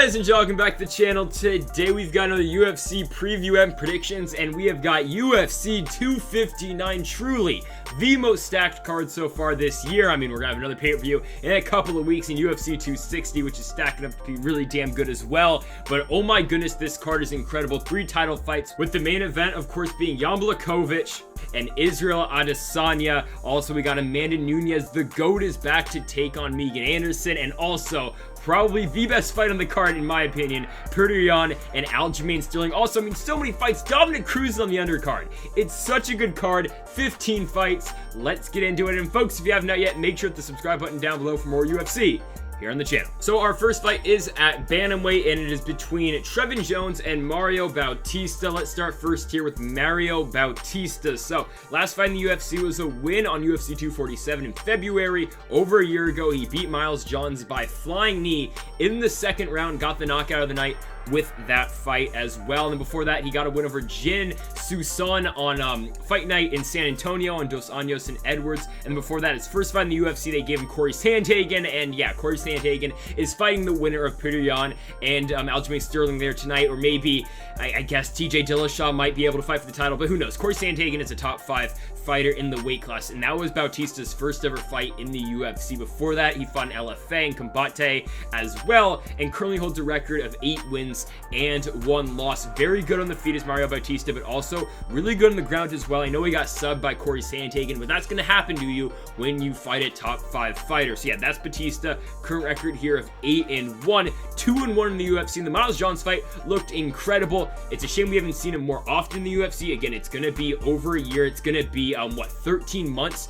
guys, and welcome back to the channel. Today we've got another UFC preview and predictions, and we have got UFC 259, truly the most stacked card so far this year. I mean, we're gonna have another pay-per-view in a couple of weeks in UFC 260, which is stacking up to be really damn good as well. But oh my goodness, this card is incredible. 3 title fights, with the main event of course being Blachowicz and Israel Adesanya. Also, we got Amanda Nunes, the GOAT, is back to take on Megan Anderson, and also probably the best fight on the card in my opinion, Petr Yan and Aljamain Sterling. Also, I mean, so many fights. Dominic Cruz on the undercard. It's such a good card. 15 fights. Let's get into it. And folks, if you haven't yet, make sure to hit the subscribe button down below for more UFC here on the channel. So our first fight is at bantamweight, and it is between Trevin Jones and Mario Bautista. Let's start first here with Mario Bautista. So last fight in the UFC was a win on UFC 247 in February. Over a year ago, he beat Miles Johns by flying knee in the second round, got the knockout of the night with that fight as well. And before that, he got a win over Jin Susan on fight night in San Antonio on Dos Anjos and Edwards. And before that, his first fight in the UFC, they gave him Corey Sandhagen, and yeah, Corey Sandhagen is fighting the winner of Petr Yan and Aljamain Sterling there tonight. Or maybe I guess TJ Dillashaw might be able to fight for the title, but who knows. Corey Sandhagen is a top 5 fighter in the weight class, and that was Bautista's first ever fight in the UFC. Before that, he fought in LFA and Combate as well, and currently holds a record of 8 wins and 1 loss. Very good on the feet is Mario Bautista, but also really good on the ground as well. I know he got subbed by Corey Sandhagen, but that's going to happen to you when you fight a top 5 fighter. So yeah, that's Bautista. Current record here of 8-1, 2-1 in the UFC. And the Miles Johns fight looked incredible. It's a shame we haven't seen him more often in the UFC. Again, it's going to be over a year. It's going to be 13 months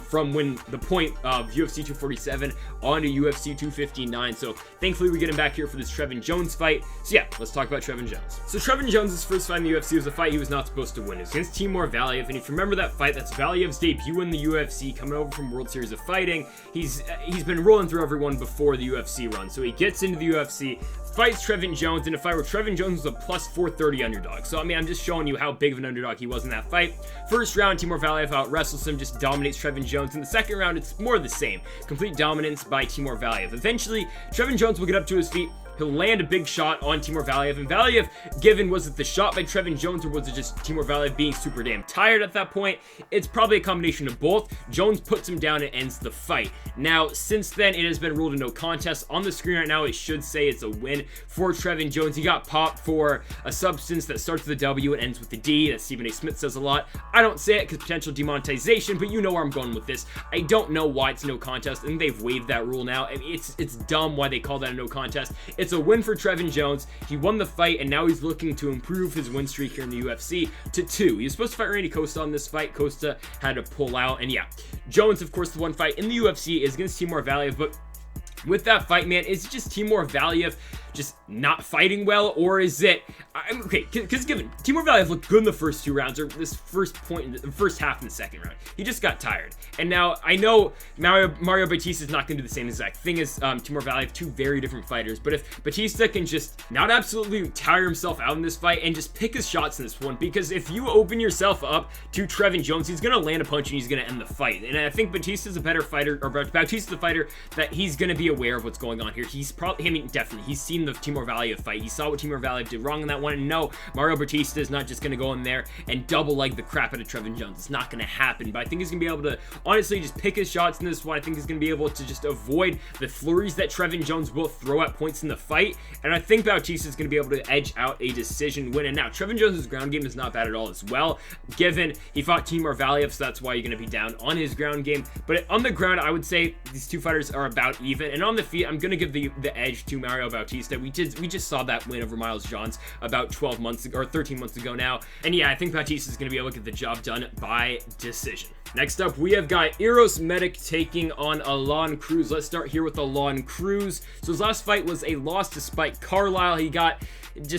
from when the point of UFC 247 on to UFC 259. So thankfully we get him back here for this Trevin Jones fight. So yeah, let's talk about Trevin Jones. So Trevin Jones' first fight in the UFC was a fight he was not supposed to win. It was against Timur Valiev, and if you remember that fight, that's Valiev's debut in the UFC, coming over from World Series of Fighting. He's been rolling through everyone before the UFC run, so he gets into the UFC, fights Trevin Jones in a fight where Trevin Jones was a plus 430 underdog. So I mean, I'm just showing you how big of an underdog he was in that fight. First round, Timur Valiev out wrestles him, just dominates Trevin Jones. In the second round, it's more of the same. Complete dominance by Timur Valiev. Eventually, Trevin Jones will get up to his feet. He'll land a big shot on Timur Valiev, and Valiev, given, was it the shot by Trevin Jones, or was it just Timur Valiev being super damn tired at that point? It's probably a combination of both. Jones puts him down and ends the fight. Now, since then, it has been ruled a no contest. On the screen right now, it should say it's a win for Trevin Jones. He got popped for a substance that starts with a W and ends with a D. That Stephen A. Smith says a lot. I don't say it because potential demonetization, but you know where I'm going with this. I don't know why it's a no contest, and they've waived that rule now. I mean, it's dumb why they call that a no contest. It's a win for Trevin Jones. He won the fight, and now he's looking to improve his win streak here in the UFC to 2. He was supposed to fight Randy Costa on this fight. Costa had to pull out, and yeah, Jones, of course, the one fight in the UFC is against Timur Valiev, but with that fight, man, is it just Timur Valiev just not fighting well, or is it okay? Because given Timur Valiev looked good in the first 2 rounds, or this first point, the first half in the second round, he just got tired. And now I know Mario Bautista is not going to do the same exact thing as Timur Valiev, 2 very different fighters. But if Bautista can just not absolutely tire himself out in this fight and just pick his shots in this one, because if you open yourself up to Trevin Jones, he's going to land a punch and he's going to end the fight. And I think Bautista's a better fighter, or Bautista's a fighter that he's going to be aware of what's going on here. He's probably, I mean, definitely, he's seen the Timur Valiev fight. He saw what Timur Valiev did wrong in that one, and no, Mario Bautista is not just going to go in there and double leg the crap out of Trevin Jones. It's not going to happen, but I think he's going to be able to honestly just pick his shots in this one. I think he's going to be able to just avoid the flurries that Trevin Jones will throw at points in the fight, and I think Bautista is going to be able to edge out a decision win. And now Trevin Jones' ground game is not bad at all as well, given he fought Timur Valiev, so that's why you're going to be down on his ground game. But on the ground, I would say these 2 fighters are about even, and on the feet, I'm going to give the edge to Mario Bautista. We just saw that win over Miles Johns about 12 months ago, or 13 months ago now, and yeah, I think Bautista is going to be able to get the job done by decision. Next up, we have got Eros Medic taking on Alon Cruz. Let's start here with Alon Cruz. So his last fight was a loss to Spike Carlisle.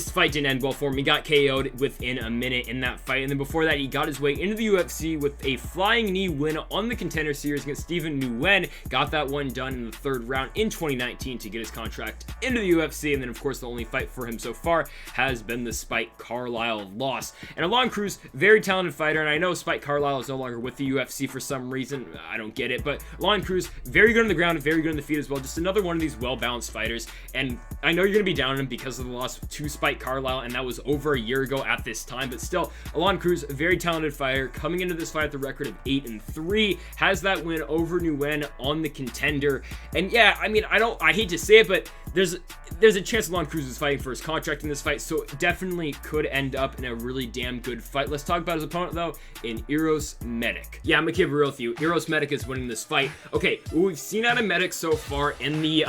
Fight didn't end well for him. He got KO'd within a minute in that fight. And then before that, he got his way into the UFC with a flying knee win on the Contender Series against Stephen Nguyen. Got that one done in the 3rd round in 2019 to get his contract into the UFC, and then of course the only fight for him so far has been the Spike Carlyle loss. And Alon Cruz, very talented fighter, and I know Spike Carlyle is no longer with the UFC for some reason, I don't get it, but Alon Cruz, very good on the ground, very good on the feet as well, just another one of these well-balanced fighters. And I know you're going to be down on him because of the loss to Spike Carlyle, and that was over a year ago at this time, but still, Alon Cruz, a very talented fighter, coming into this fight at the record of 8-3, has that win over Nguyen on the Contender. And yeah, I mean, I hate to say it, but there's a chance Alon Cruz is fighting for his contract in this fight, so it definitely could end up in a really damn good fight. Let's talk about his opponent though, in Uros Medic. Yeah, I'm gonna keep it real with you. Uros Medic is winning this fight. Okay, what we've seen out of Medic so far in the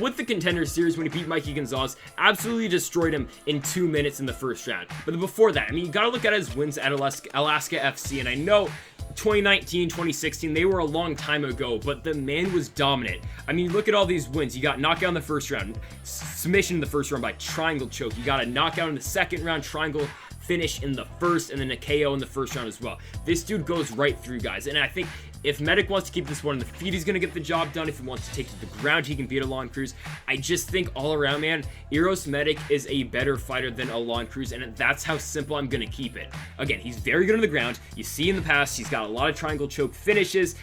with the Contender series when he beat Mikey Gonzalez, absolutely destroyed him in 2 minutes in the first round. But before that, I mean, you gotta look at his wins at Alaska FC, and I know 2019, 2016, they were a long time ago, but the man was dominant. I mean, look at all these wins. You got knockout in the first round, submission in the first round by triangle choke. You got a knockout in the second round, triangle finish in the first, and then a KO in the first round as well. This dude goes right through, guys, and I think if Medic wants to keep this one on the feet, he's going to get the job done. If he wants to take it to the ground, he can beat Alon Cruz. I just think all around, man, Uros Medic is a better fighter than Alon Cruz, and that's how simple I'm going to keep it. Again, he's very good on the ground. You see in the past, he's got a lot of triangle choke finishes,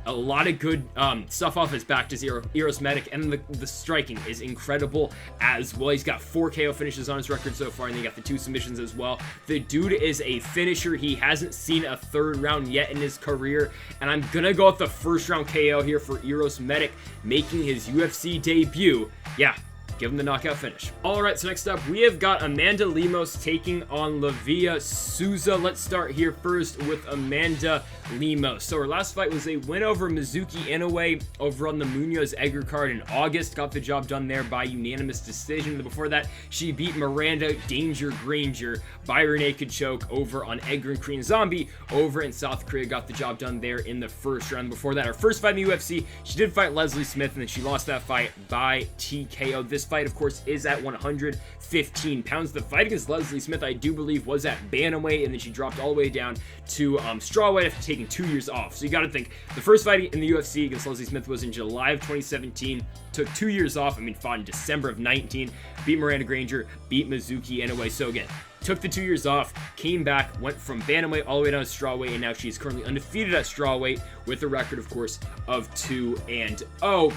a lot of good stuff off his back to Uros Medic, and the striking is incredible as well. He's got 4 KO finishes on his record so far, and he got the 2 submissions as well. The dude is a finisher. He hasn't seen a third round yet in his career, and I'm gonna go with the first round KO here for Uros Medic, making his UFC debut. Yeah, give him the knockout finish. All right, so next up, we have got Amanda Lemos taking on Livia Souza. Let's start here first with Amanda Lemos. So her last fight was a win over Mizuki Inoue over on the Munoz Edgar card in August. Got the job done there by unanimous decision. Before that, she beat Miranda Danger Granger by rear naked choke over on Edgar and Korean Zombie over in South Korea. Got the job done there in the first round. Before that, her first fight in the UFC, she did fight Leslie Smith, and then she lost that fight by TKO. This fight, of course, is at 115 pounds. The fight against Leslie Smith, I do believe, was at bantamweight, and then she dropped all the way down to strawweight after taking 2 years off. So you got to think, the first fight in the UFC against Leslie Smith was in July of 2017. Took 2 years off. I mean, fought in December of 19. Beat Miranda Granger, beat Mizuki Inoue. So again, took the 2 years off, came back, went from bantamweight all the way down to strawweight, and now she's currently undefeated at strawweight with a record, of course, of 2-0.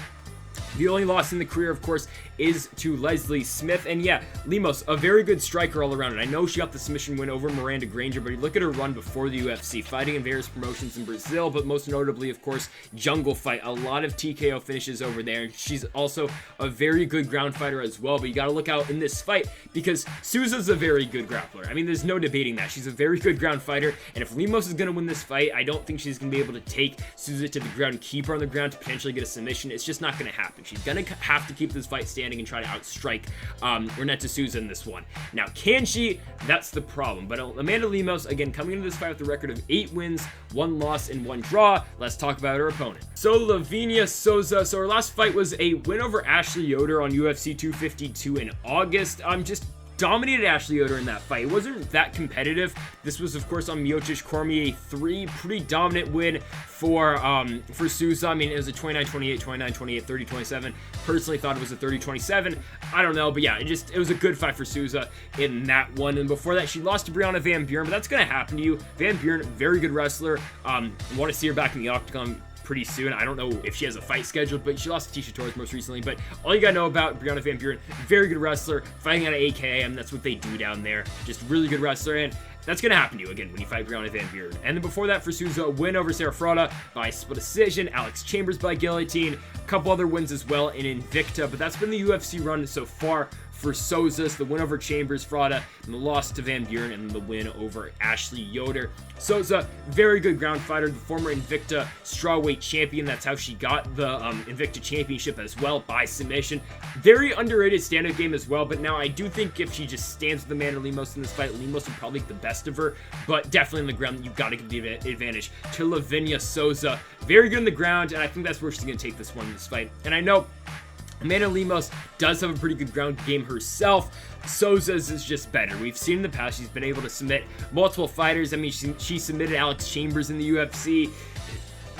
The only loss in the career, of course, is to Leslie Smith. And yeah, Lemos, a very good striker all around. And I know she got the submission win over Miranda Granger, but look at her run before the UFC, fighting in various promotions in Brazil, but most notably, of course, Jungle Fight. A lot of TKO finishes over there. And she's also a very good ground fighter as well. But you got to look out in this fight because Souza's a very good grappler. I mean, there's no debating that. She's a very good ground fighter. And if Lemos is going to win this fight, I don't think she's going to be able to take Souza to the ground, keep her on the ground to potentially get a submission. It's just not going to happen. She's going to have to keep this fight standing and try to outstrike Renata Souza in this one. Now, can she? That's the problem. But Amanda Lemos, again, coming into this fight with a record of 8 wins, 1 loss, and 1 draw. Let's talk about her opponent. So, Lavinia Souza. So, her last fight was a win over Ashley Yoder on UFC 252 in August. Just dominated Ashley Yoder in that fight. It wasn't that competitive. This was, of course, on Miocic Cormier 3. Pretty dominant win for Souza. I mean, it was a 29-28, 29-28, 30-27. Personally thought it was a 30-27. I don't know, but yeah, it was a good fight for Souza in that one. And before that, she lost to Brianna Van Buren, but that's going to happen to you. Van Buren, very good wrestler. Want to see her back in the octagon pretty soon. I don't know if she has a fight scheduled, but she lost to Tisha Torres most recently. But all you gotta know about Brianna Van Buren, very good wrestler, fighting out of AKM. That's what they do down there. Just really good wrestler, and that's going to happen to you again when you fight Brianna Van Buren. And then before that for Souza, a win over Sarah Frauda by split decision, Alex Chambers by guillotine, a couple other wins as well in Invicta, but that's been the UFC run so far for Souza. So the win over Chambers, Frauda, and the loss to Van Buren, and the win over Ashley Yoder. Souza, very good ground fighter, the former Invicta strawweight champion. That's how she got the Invicta championship as well, by submission. Very underrated stand-up game as well, but now I do think if she just stands with Amanda Lemos in this fight, Lemos would probably get the best of her, but definitely on the ground, you've got to give the advantage to Lavinia Souza. Very good on the ground, and I think that's where she's going to take this one in this fight. And I know Amanda Lemos does have a pretty good ground game herself. Souza's is just better. We've seen in the past she's been able to submit multiple fighters. I mean, she submitted Alex Chambers in the UFC.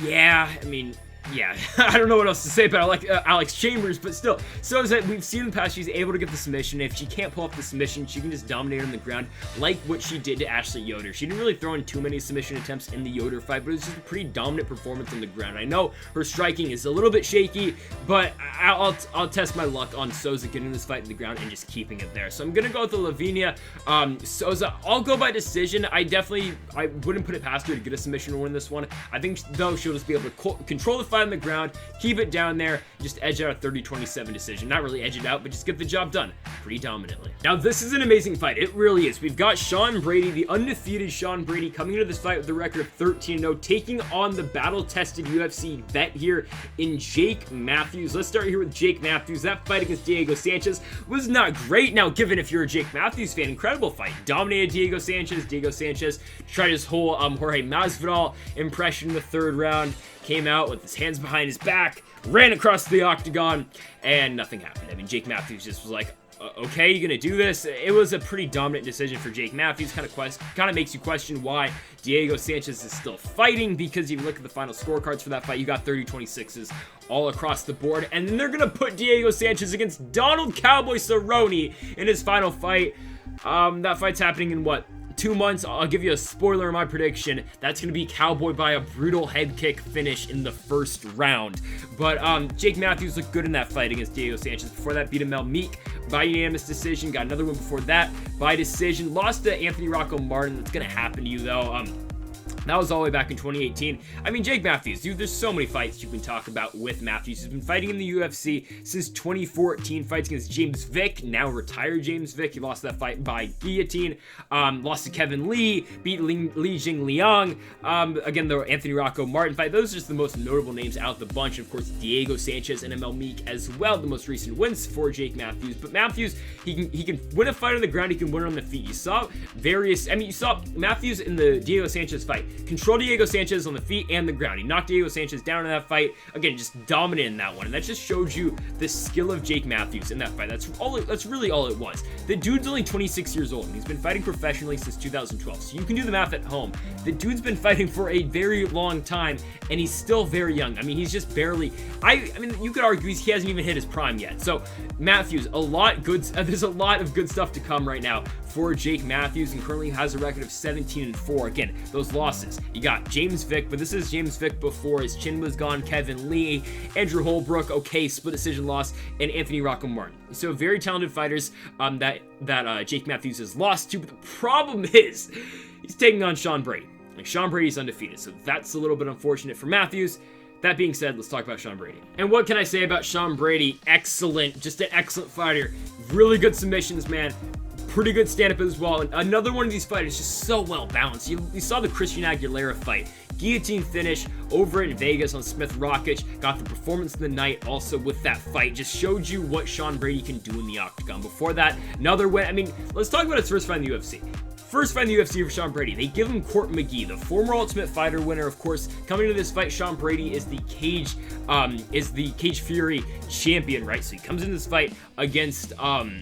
Yeah, I mean, yeah, I don't know what else to say about Alex Chambers, but still, Souza, we've seen in the past, she's able to get the submission. If she can't pull off the submission, she can just dominate on the ground, like what she did to Ashley Yoder. She didn't really throw in too many submission attempts in the Yoder fight, but it was just a pretty dominant performance on the ground. I know her striking is a little bit shaky, but I'll test my luck on Souza getting this fight in the ground and just keeping it there. So I'm gonna go with the Lavinia. Souza, I'll go by decision. I wouldn't put it past her to get a submission or win this one. I think, though, she'll just be able to control the fight on the ground, keep it down there, just edge out a 30-27 decision. Not really edge it out, but just get the job done pretty dominantly. Now, this is an amazing fight. It really is. We've got Sean Brady, the undefeated Sean Brady, coming into this fight with a record of 13-0, taking on the battle-tested UFC vet here in Jake Matthews. Let's start here with Jake Matthews. That fight against Diego Sanchez was not great. Now, given if you're a Jake Matthews fan, incredible fight. Dominated Diego Sanchez. Diego Sanchez tried his whole Jorge Masvidal impression in the third round. Came out with his hands behind his back, ran across the octagon, and nothing happened. I mean, Jake Matthews just was like, okay, you gonna do this? It was a pretty dominant decision for Jake Matthews. Kind of makes you question why Diego Sanchez is still fighting, because you look at the final scorecards for that fight, you got 30-26s all across the board, and then they're gonna put Diego Sanchez against Donald Cowboy Cerrone in his final fight. That fight's happening in what? 2 months. I'll give you a spoiler in my prediction. That's going to be Cowboy by a brutal head kick finish in the first round. But Jake Matthews looked good in that fight against Diego Sanchez. Before that, beat Mel Meek by unanimous decision. Got another one before that by decision. Lost to Anthony Rocco Martin. That's going to happen to you, though. That was all the way back in 2018. I mean, Jake Matthews, dude, there's so many fights you can talk about with Matthews. He's been fighting in the UFC since 2014. Fights against James Vick, now retired James Vick. He lost that fight by guillotine. Lost to Kevin Lee, beat Li Jing Liang. Again, the Anthony Rocco Martin fight. Those are just the most notable names out of the bunch. And of course, Diego Sanchez and ML Meek as well, the most recent wins for Jake Matthews. But Matthews, he can win a fight on the ground. He can win it on the feet. You saw Matthews in the Diego Sanchez fight control Diego Sanchez on the feet and the ground. He knocked Diego Sanchez down in that fight. Again, just dominant in that one. And that just shows you the skill of Jake Matthews in that fight. That's really all it was. The dude's only 26 years old, and he's been fighting professionally since 2012. So you can do the math at home. The dude's been fighting for a very long time, and he's still very young. I mean, he's just barely... I mean, you could argue he hasn't even hit his prime yet. So Matthews, there's a lot of good stuff to come right now for Jake Matthews, and currently has a record of 17-4. Again, those losses. You got James Vick, but this is James Vick before his chin was gone. Kevin Lee, Andrew Holbrook, okay, split decision loss, and Anthony Rocco Martin. So very talented fighters that Jake Matthews has lost to. But the problem is, he's taking on Sean Brady. Like, Sean Brady's undefeated, so that's a little bit unfortunate for Matthews. That being said, let's talk about Sean Brady. And what can I say about Sean Brady? Excellent, just an excellent fighter. Really good submissions, man. Pretty good stand-up as well. And another one of these fighters just so well balanced. You saw the Christian Aguilera fight. Guillotine finish over in Vegas on Smith Rakic. Got the performance of the night also with that fight. Just showed you what Sean Brady can do in the octagon. Before that, another win. I mean, let's talk about his first fight in the UFC. First fight in the UFC for Sean Brady. They give him Court McGee, the former Ultimate Fighter winner, of course. Coming to this fight, Sean Brady is the Cage Fury champion, right? So he comes into this fight against Court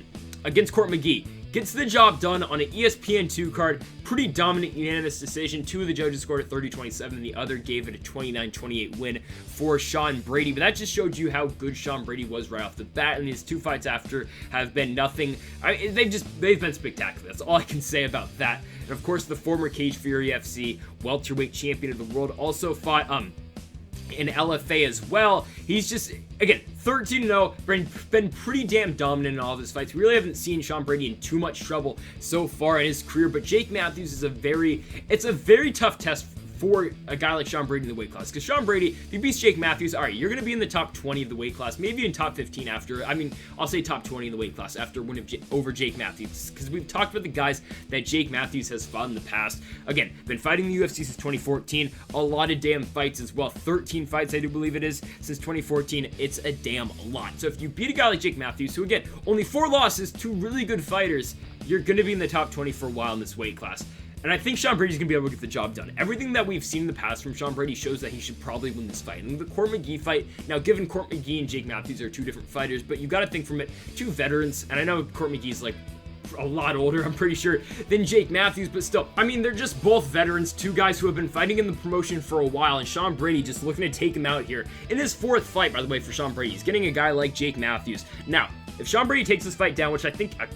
McGee. Gets the job done on an ESPN2 card. Pretty dominant unanimous decision. Two of the judges scored a 30-27, and the other gave it a 29-28 win for Sean Brady. But that just showed you how good Sean Brady was right off the bat. And his two fights after have been nothing. They've been spectacular. That's all I can say about that. And of course, the former Cage Fury FC welterweight champion of the world also fought in LFA as well. He's just, again, 13-0, been pretty damn dominant in all of his fights. We really haven't seen Sean Brady in too much trouble so far in his career, but Jake Matthews is a very tough test for a guy like Sean Brady in the weight class. Because Sean Brady, if he beats Jake Matthews, all right, you're going to be in the top 20 of the weight class, maybe in top 15 after, I'll say top 20 in the weight class after win over Jake Matthews. Because we've talked about the guys that Jake Matthews has fought in the past. Again, been fighting the UFC since 2014. A lot of damn fights as well. 13 fights, I do believe it is, since 2014. It's a damn lot. So if you beat a guy like Jake Matthews, who again, only 4 losses, 2 really good fighters, you're going to be in the top 20 for a while in this weight class. And I think Sean Brady's going to be able to get the job done. Everything that we've seen in the past from Sean Brady shows that he should probably win this fight. And the Court McGee fight, now given Court McGee and Jake Matthews are 2 different fighters, but you got to think from it, 2 veterans, and I know Court McGee's like a lot older, I'm pretty sure, than Jake Matthews, but still, I mean, they're just both veterans, two guys who have been fighting in the promotion for a while, and Sean Brady just looking to take him out here in his 4th fight, by the way, for Sean Brady. He's getting a guy like Jake Matthews. Now, if Sean Brady takes this fight down, which I think I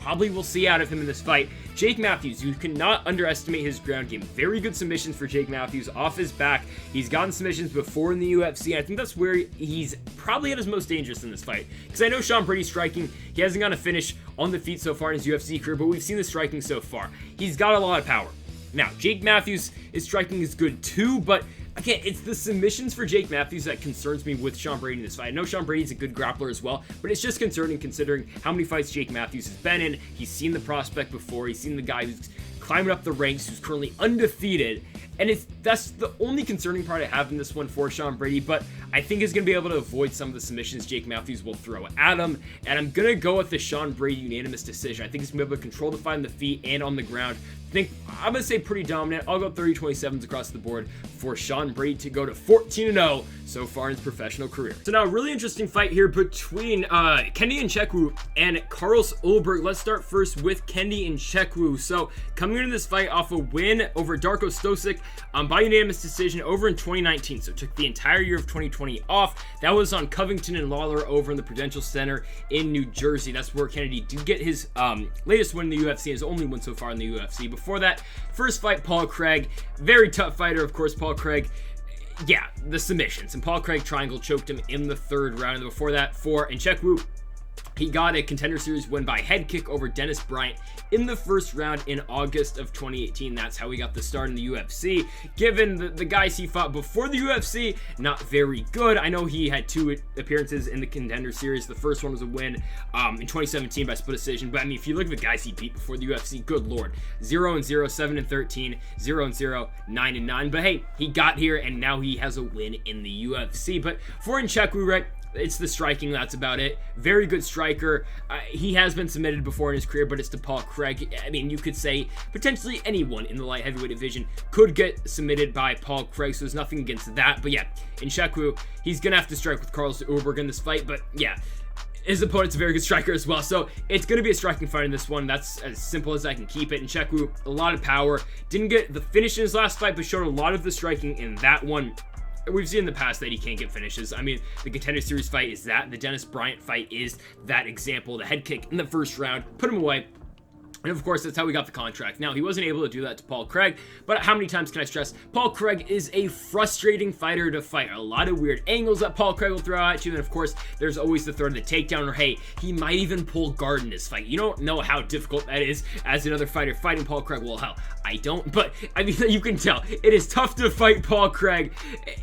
probably will see out of him in this fight, Jake Matthews, you cannot underestimate his ground game. Very good submissions for Jake Matthews off his back. He's gotten submissions before in the UFC. I think that's where he's probably at his most dangerous in this fight, because I know Sean Brady's striking, he hasn't gotten a finish on the feet so far in his UFC career, but we've seen the striking so far. He's got a lot of power. Now, Jake Matthews' striking is good too, but again, it's the submissions for Jake Matthews that concerns me with Sean Brady in this fight. I know Sean Brady's a good grappler as well, but it's just concerning considering how many fights Jake Matthews has been in. He's seen the prospect before. He's seen the guy who's climbing up the ranks, who's currently undefeated. And that's the only concerning part I have in this one for Sean Brady, but I think he's going to be able to avoid some of the submissions Jake Matthews will throw at him, and I'm going to go with the Sean Brady unanimous decision. I think he's going to be able to control the fight on the feet and on the ground. I'm going to say pretty dominant. I'll go 30-27s across the board for Sean Brady to go to 14-0 so far in his professional career. So now, a really interesting fight here between Kenney Nzechukwu and Carlos Ulberg. Let's start first with Kenney Nzechukwu. So coming into this fight off a win over Darko Stosic by unanimous decision over in 2019. So took the entire year of 2020 off. That was on Covington and Lawler over in the Prudential Center in New Jersey. That's where Kennedy did get his latest win in the UFC, his only win so far in the UFC. Before that, first fight, Paul Craig. Very tough fighter, of course, Paul Craig. Yeah, the submissions. And Paul Craig triangle choked him in the 3rd round. And before that, for Nzechukwu, he got a Contender Series win by head kick over Dennis Bryant in the 1st round in August of 2018. That's how he got the start in the UFC. Given the guys he fought before the UFC, not very good. I know he had 2 appearances in the Contender Series. The first one was a win in 2017 by split decision. But I mean, if you look at the guys he beat before the UFC, good lord. 0-0, 7-13, 0-0, 9-9. But hey, he got here and now he has a win in the UFC. But for Nzechukwu, right, it's the striking, that's about it. Very good striker. He has been submitted before in his career, but it's to Paul Craig. I mean, you could say potentially anyone in the light heavyweight division could get submitted by Paul Craig, so there's nothing against that. But yeah, Nzechukwu, he's going to have to strike with Carlos Ulberg in this fight, but yeah, his opponent's a very good striker as well, so it's going to be a striking fight in this one. That's as simple as I can keep it. Nzechukwu, a lot of power. Didn't get the finish in his last fight, but showed a lot of the striking in that one. We've seen in the past that he can't get finishes. I mean, the Contender Series fight is that. The Dennis Bryant fight is that example. The head kick in the 1st round, put him away. And of course, that's how we got the contract. Now, he wasn't able to do that to Paul Craig, but how many times can I stress? Paul Craig is a frustrating fighter to fight. A lot of weird angles that Paul Craig will throw at you, and of course, there's always the throw of the takedown, or hey, he might even pull guard in this fight. You don't know how difficult that is as another fighter fighting Paul Craig. Well, hell, I don't, but I mean, you can tell. It is tough to fight Paul Craig.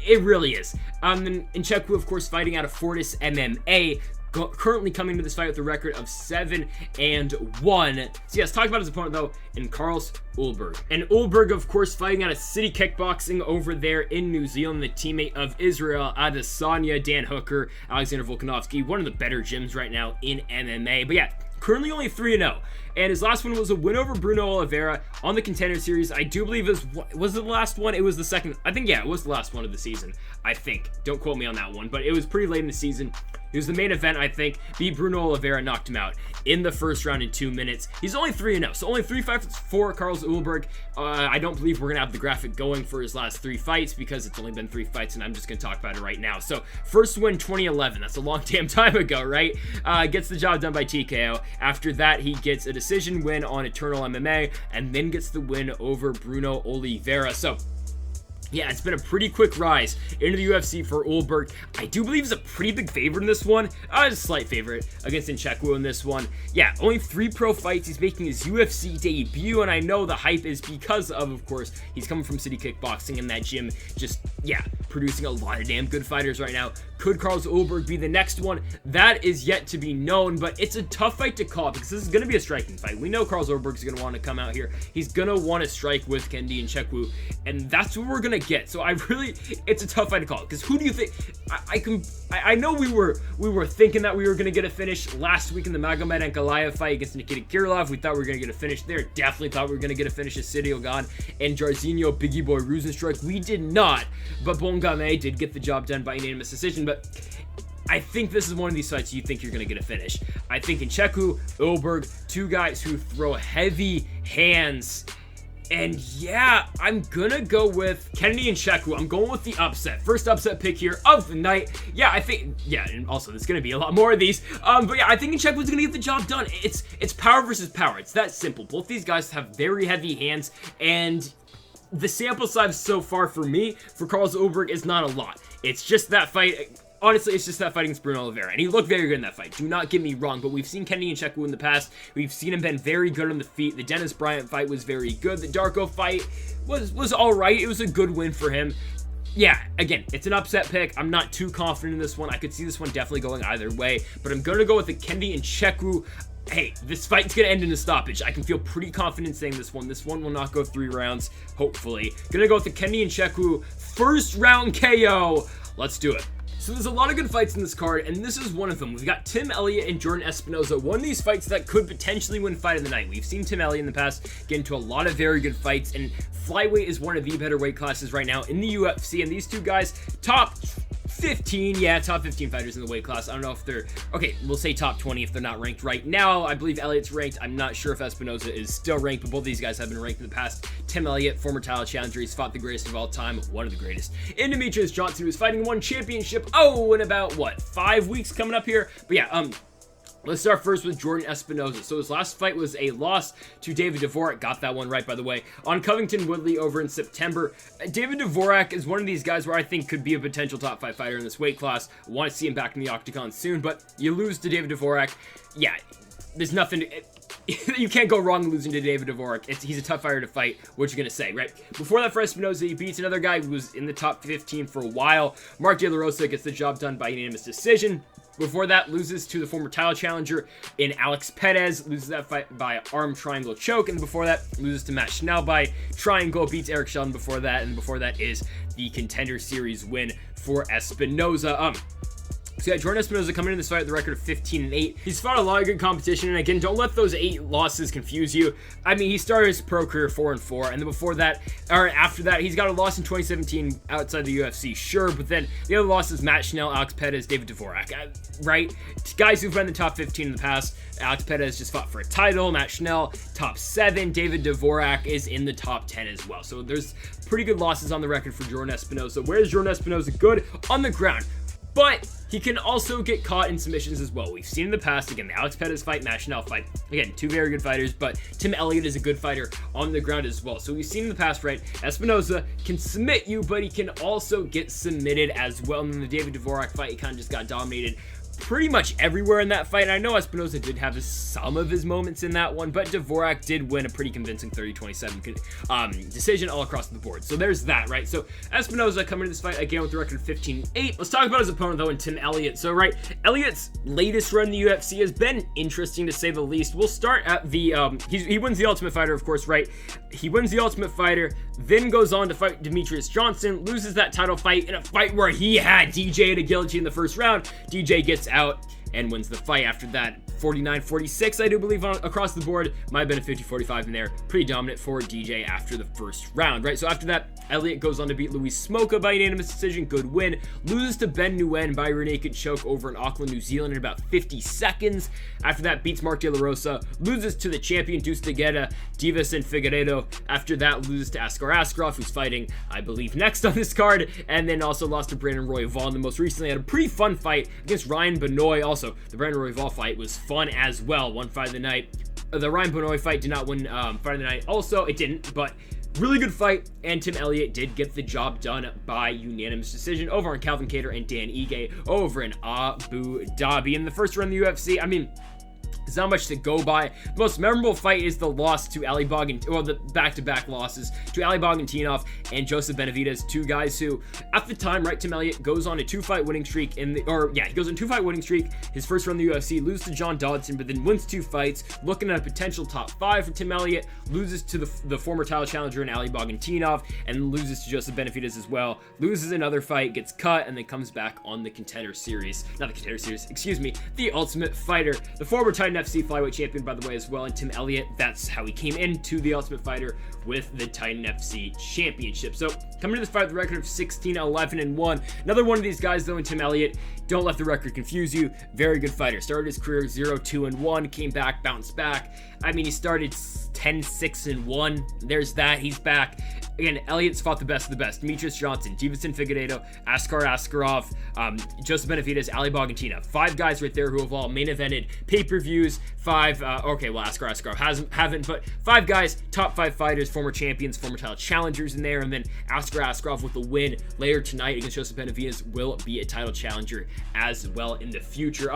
It really is. And Nzechukwu, of course, fighting out of Fortis MMA. Currently coming to this fight with a record of 7-1. So yeah, let's talk about his opponent though, in Carlos Ulberg. And Ulberg, of course, fighting out of City Kickboxing over there in New Zealand, the teammate of Israel Adesanya, Dan Hooker, Alexander Volkanovski, one of the better gyms right now in MMA. But yeah, currently only 3-0. And his last one was a win over Bruno Oliveira on the Contender Series. I do believe was it the last one? It was the second. I think, yeah, it was the last one of the season, I think. Don't quote me on that one, but it was pretty late in the season. It was the main event, I think. Beat Bruno Oliveira, knocked him out in the 1st round in 2 minutes. He's only 3-0, so only 3 fights for Carlos Ulberg. I don't believe we're going to have the graphic going for his last 3 fights because it's only been 3 fights, and I'm just going to talk about it right now. So, first win, 2011. That's a long damn time ago, right? Gets the job done by TKO. After that, he gets a decision win on Eternal MMA, and then gets the win over Bruno Oliveira. So, yeah, it's been a pretty quick rise into the UFC for Ulberg. I do believe he's a pretty big favorite in this one. A slight favorite against Nzechukwu in this one. Yeah, only 3 pro fights. He's making his UFC debut, and I know the hype is because of course, he's coming from City Kickboxing, and that gym just, yeah, producing a lot of damn good fighters right now. Could Carlos Ulberg be the next one? That is yet to be known, but it's a tough fight to call because this is going to be a striking fight. We know Carlos Ulberg is going to want to come out here. He's going to want to strike with Kenney Nzechukwu, and that's what we're going to get. So it's a tough fight to call because who do you think? I know we were thinking that we were going to get a finish last week in the Magomed Ankalaev fight against Nikita Kirilov. We thought we were going to get a finish there. Definitely thought we were going to get a finish at City Ogan and Jairzinho Biggie Boy Rosenstruck. We did not, but Bongame did get the job done by unanimous decision. But I think this is one of these fights you think you're going to get a finish. I think Nzechukwu, Ulberg, two guys who throw heavy hands. And yeah, I'm going to go with Kenney and Nzechukwu. I'm going with the upset. First upset pick here of the night. Yeah, I think, yeah, and also there's going to be a lot more of these. But yeah, I think Nzechukwu is going to get the job done. It's power versus power. It's that simple. Both these guys have very heavy hands, and the sample size so far for me, for Carlos Ulberg, is not a lot. It's just that fight. Honestly, it's just that fight against Bruno Oliveira, and he looked very good in that fight. Do not get me wrong, but we've seen Kenney and Nzechukwu in the past. We've seen him been very good on the feet. The Dennis Bryant fight was very good. The Darko fight was all right. It was a good win for him. Yeah, again, it's an upset pick. I'm not too confident in this one. I could see this one definitely going either way, but I'm going to go with the Kenney and Nzechukwu. Hey, this fight's going to end in a stoppage. I can feel pretty confident saying this one. This one will not go 3 rounds, hopefully. Going to go with the Kenney and Nzechukwu first round KO. Let's do it. So there's a lot of good fights in this card, and this is one of them. We've got Tim Elliott and Jordan Espinosa, one of these fights that could potentially win fight of the night. We've seen Tim Elliott in the past get into a lot of very good fights, and flyweight is one of the better weight classes right now in the UFC, and these two guys, top 15 fighters in the weight class. I don't know if they're, okay, we'll say top 20 if they're not ranked right now. I believe Elliott's ranked. I'm not sure if Espinosa is still ranked, but both these guys have been ranked in the past. Tim Elliott, former title challenger, he's fought the greatest of all time, one of the greatest. And Demetrius Johnson, who's fighting one championship, in about, 5 weeks coming up here? But yeah, let's start first with Jordan Espinosa. So his last fight was a loss to David Dvorak. Got that one right, by the way, on Covington Woodley over in September. David Dvorak is one of these guys where I think could be a potential top 5 fighter in this weight class. I want to see him back in the octagon soon, but you lose to David Dvorak. Yeah, there's nothing... you can't go wrong losing to David Dvorak. He's a tough fighter to fight. What you gonna say, right? Before that, for Espinosa, he beats another guy who was in the top 15 for a while. Mark De La Rosa gets the job done by unanimous decision. Before that, loses to the former title challenger in Alex Perez, loses that fight by arm triangle choke, and before that, loses to Matt Schnell by triangle, beats Eric Sheldon before that, and before that is the Contender Series win for Espinosa. So yeah, Jordan Espinosa coming into this fight with the record of 15-8. He's fought a lot of good competition, and again, don't let those 8 losses confuse you. I mean, he started his pro career 4-4, and then before that, or after that, he's got a loss in 2017 outside the UFC, sure, but then the other losses, Matt Schnell, Alex Perez, David Dvorak, right? Guys who've been in the top 15 in the past. Alex Perez just fought for a title. Matt Schnell, top 7. David Dvorak is in the top 10 as well. So there's pretty good losses on the record for Jordan Espinosa. Where is Jordan Espinosa good? On the ground. But he can also get caught in submissions as well. We've seen in the past, again, the Alex Perez fight, Matt Schnell fight. Again, 2 very good fighters, but Tim Elliott is a good fighter on the ground as well. So we've seen in the past, right, Espinosa can submit you, but he can also get submitted as well. And in the David Dvorak fight, he kind of just got dominated pretty much everywhere in that fight. And I know Espinosa did have some of his moments in that one, but Dvorak did win a pretty convincing 30-27 decision all across the board. So there's that, right? So Espinosa coming to this fight again with the record of 15-8. Let's talk about his opponent though, in Tim Elliott. So right, Elliott's latest run in the UFC has been interesting to say the least. We'll start at the he wins the Ultimate Fighter, of course, right? He wins the Ultimate Fighter, then goes on to fight Demetrius Johnson, loses that title fight in a fight where he had DJ at a guillotine in the first round. DJ gets out and wins the fight after that. 49-46, I do believe, across the board. Might have been a 50-45 in there. Pretty dominant for DJ after the first round, right? So after that, Elliott goes on to beat Luis Smoka by unanimous decision. Good win. Loses to Ben Nguyen by rear naked choke over in Auckland, New Zealand in about 50 seconds. After that, beats Mark De La Rosa. Loses to the champion, Deuce Tejeda, Divas and Figueiredo. After that, loses to Askarov, who's fighting, I believe, next on this card. And then also lost to Brandon Royval. And then most recently had a pretty fun fight against Ryan Benoit. Also, the Brandon Royval fight was fun as well. One fight of the night. The Ryan Benoit fight did not win fight of the night. Also, it didn't, but really good fight, and Tim Elliott did get the job done by unanimous decision over on Calvin Kattar and Dan Ige over in Abu Dhabi. In the first round of the UFC, I mean, there's not much to go by. The most memorable fight is the loss to Ali the back-to-back losses to Ali Bogantinov and Joseph Benavidez, 2 guys who, at the time, right, Tim Elliott goes on a 2-fight winning streak he goes on a 2-fight winning streak. His first run in the UFC, loses to John Dodson, but then wins 2 fights, looking at a potential top 5 for Tim Elliott, loses to the former title challenger in Ali Bogantinov, and loses to Joseph Benavidez as well, loses another fight, gets cut, and then comes back on the Contender Series, not the Contender Series, excuse me, the Ultimate Fighter. The former title FC flyweight champion, by the way, as well. And Tim Elliott, that's how he came into the Ultimate Fighter, with the Titan FC championship. So coming to this fight with a record of 16-11-1. Another one of these guys, though, in Tim Elliott. Don't let the record confuse you. Very good fighter. Started his career 0-2-1, came back, bounced back. I mean, he started 10-6-1. There's that. He's back. Again, Elliott's fought the best of the best. Demetrius Johnson, Deiveson Figueiredo, Askarov, Joseph Benavidez, Ali Bautista. 5 guys right there who have all main evented pay-per-views. 5, okay, well, Askarov haven't, but 5 guys, top 5 fighters, former champions, former title challengers in there, and then Askarov with the win later tonight against Joseph Benavidez will be a title challenger as well in the future.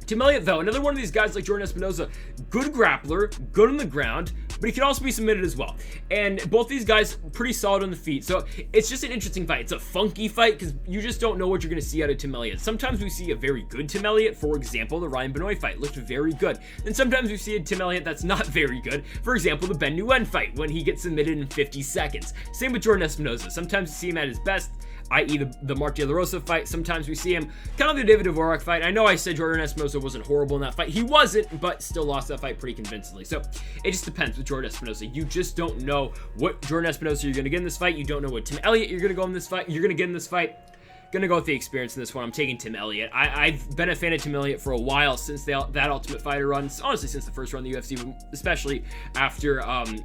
Tim Elliott, though, another one of these guys like Jordan Espinosa, good grappler, good on the ground, but he can also be submitted as well. And both these guys pretty solid on the feet. So it's just an interesting fight. It's a funky fight because you just don't know what you're going to see out of Tim Elliott. Sometimes we see a very good Tim Elliott. For example, the Ryan Benoit fight looked very good. And sometimes we see a Tim Elliott that's not very good. For example, the Ben Nguyen fight when he gets submitted in 50 seconds. Same with Jordan Espinosa. Sometimes you see him at his best, i.e. the Mark De La Rosa fight. Sometimes we see him kind of the David Dvorak fight. I know I said Jordan Espinosa wasn't horrible in that fight. He wasn't, but still lost that fight pretty convincingly. So it just depends with Jordan Espinosa. You just don't know what Jordan Espinosa you're going to get in this fight. You don't know what Tim Elliott you're going to go in this fight. You're going to get in this fight. Gonna go with the experience in this one. I'm taking Tim Elliott. I've been a fan of Tim Elliott for a while since that Ultimate Fighter run. Honestly, since the first run of the UFC, especially after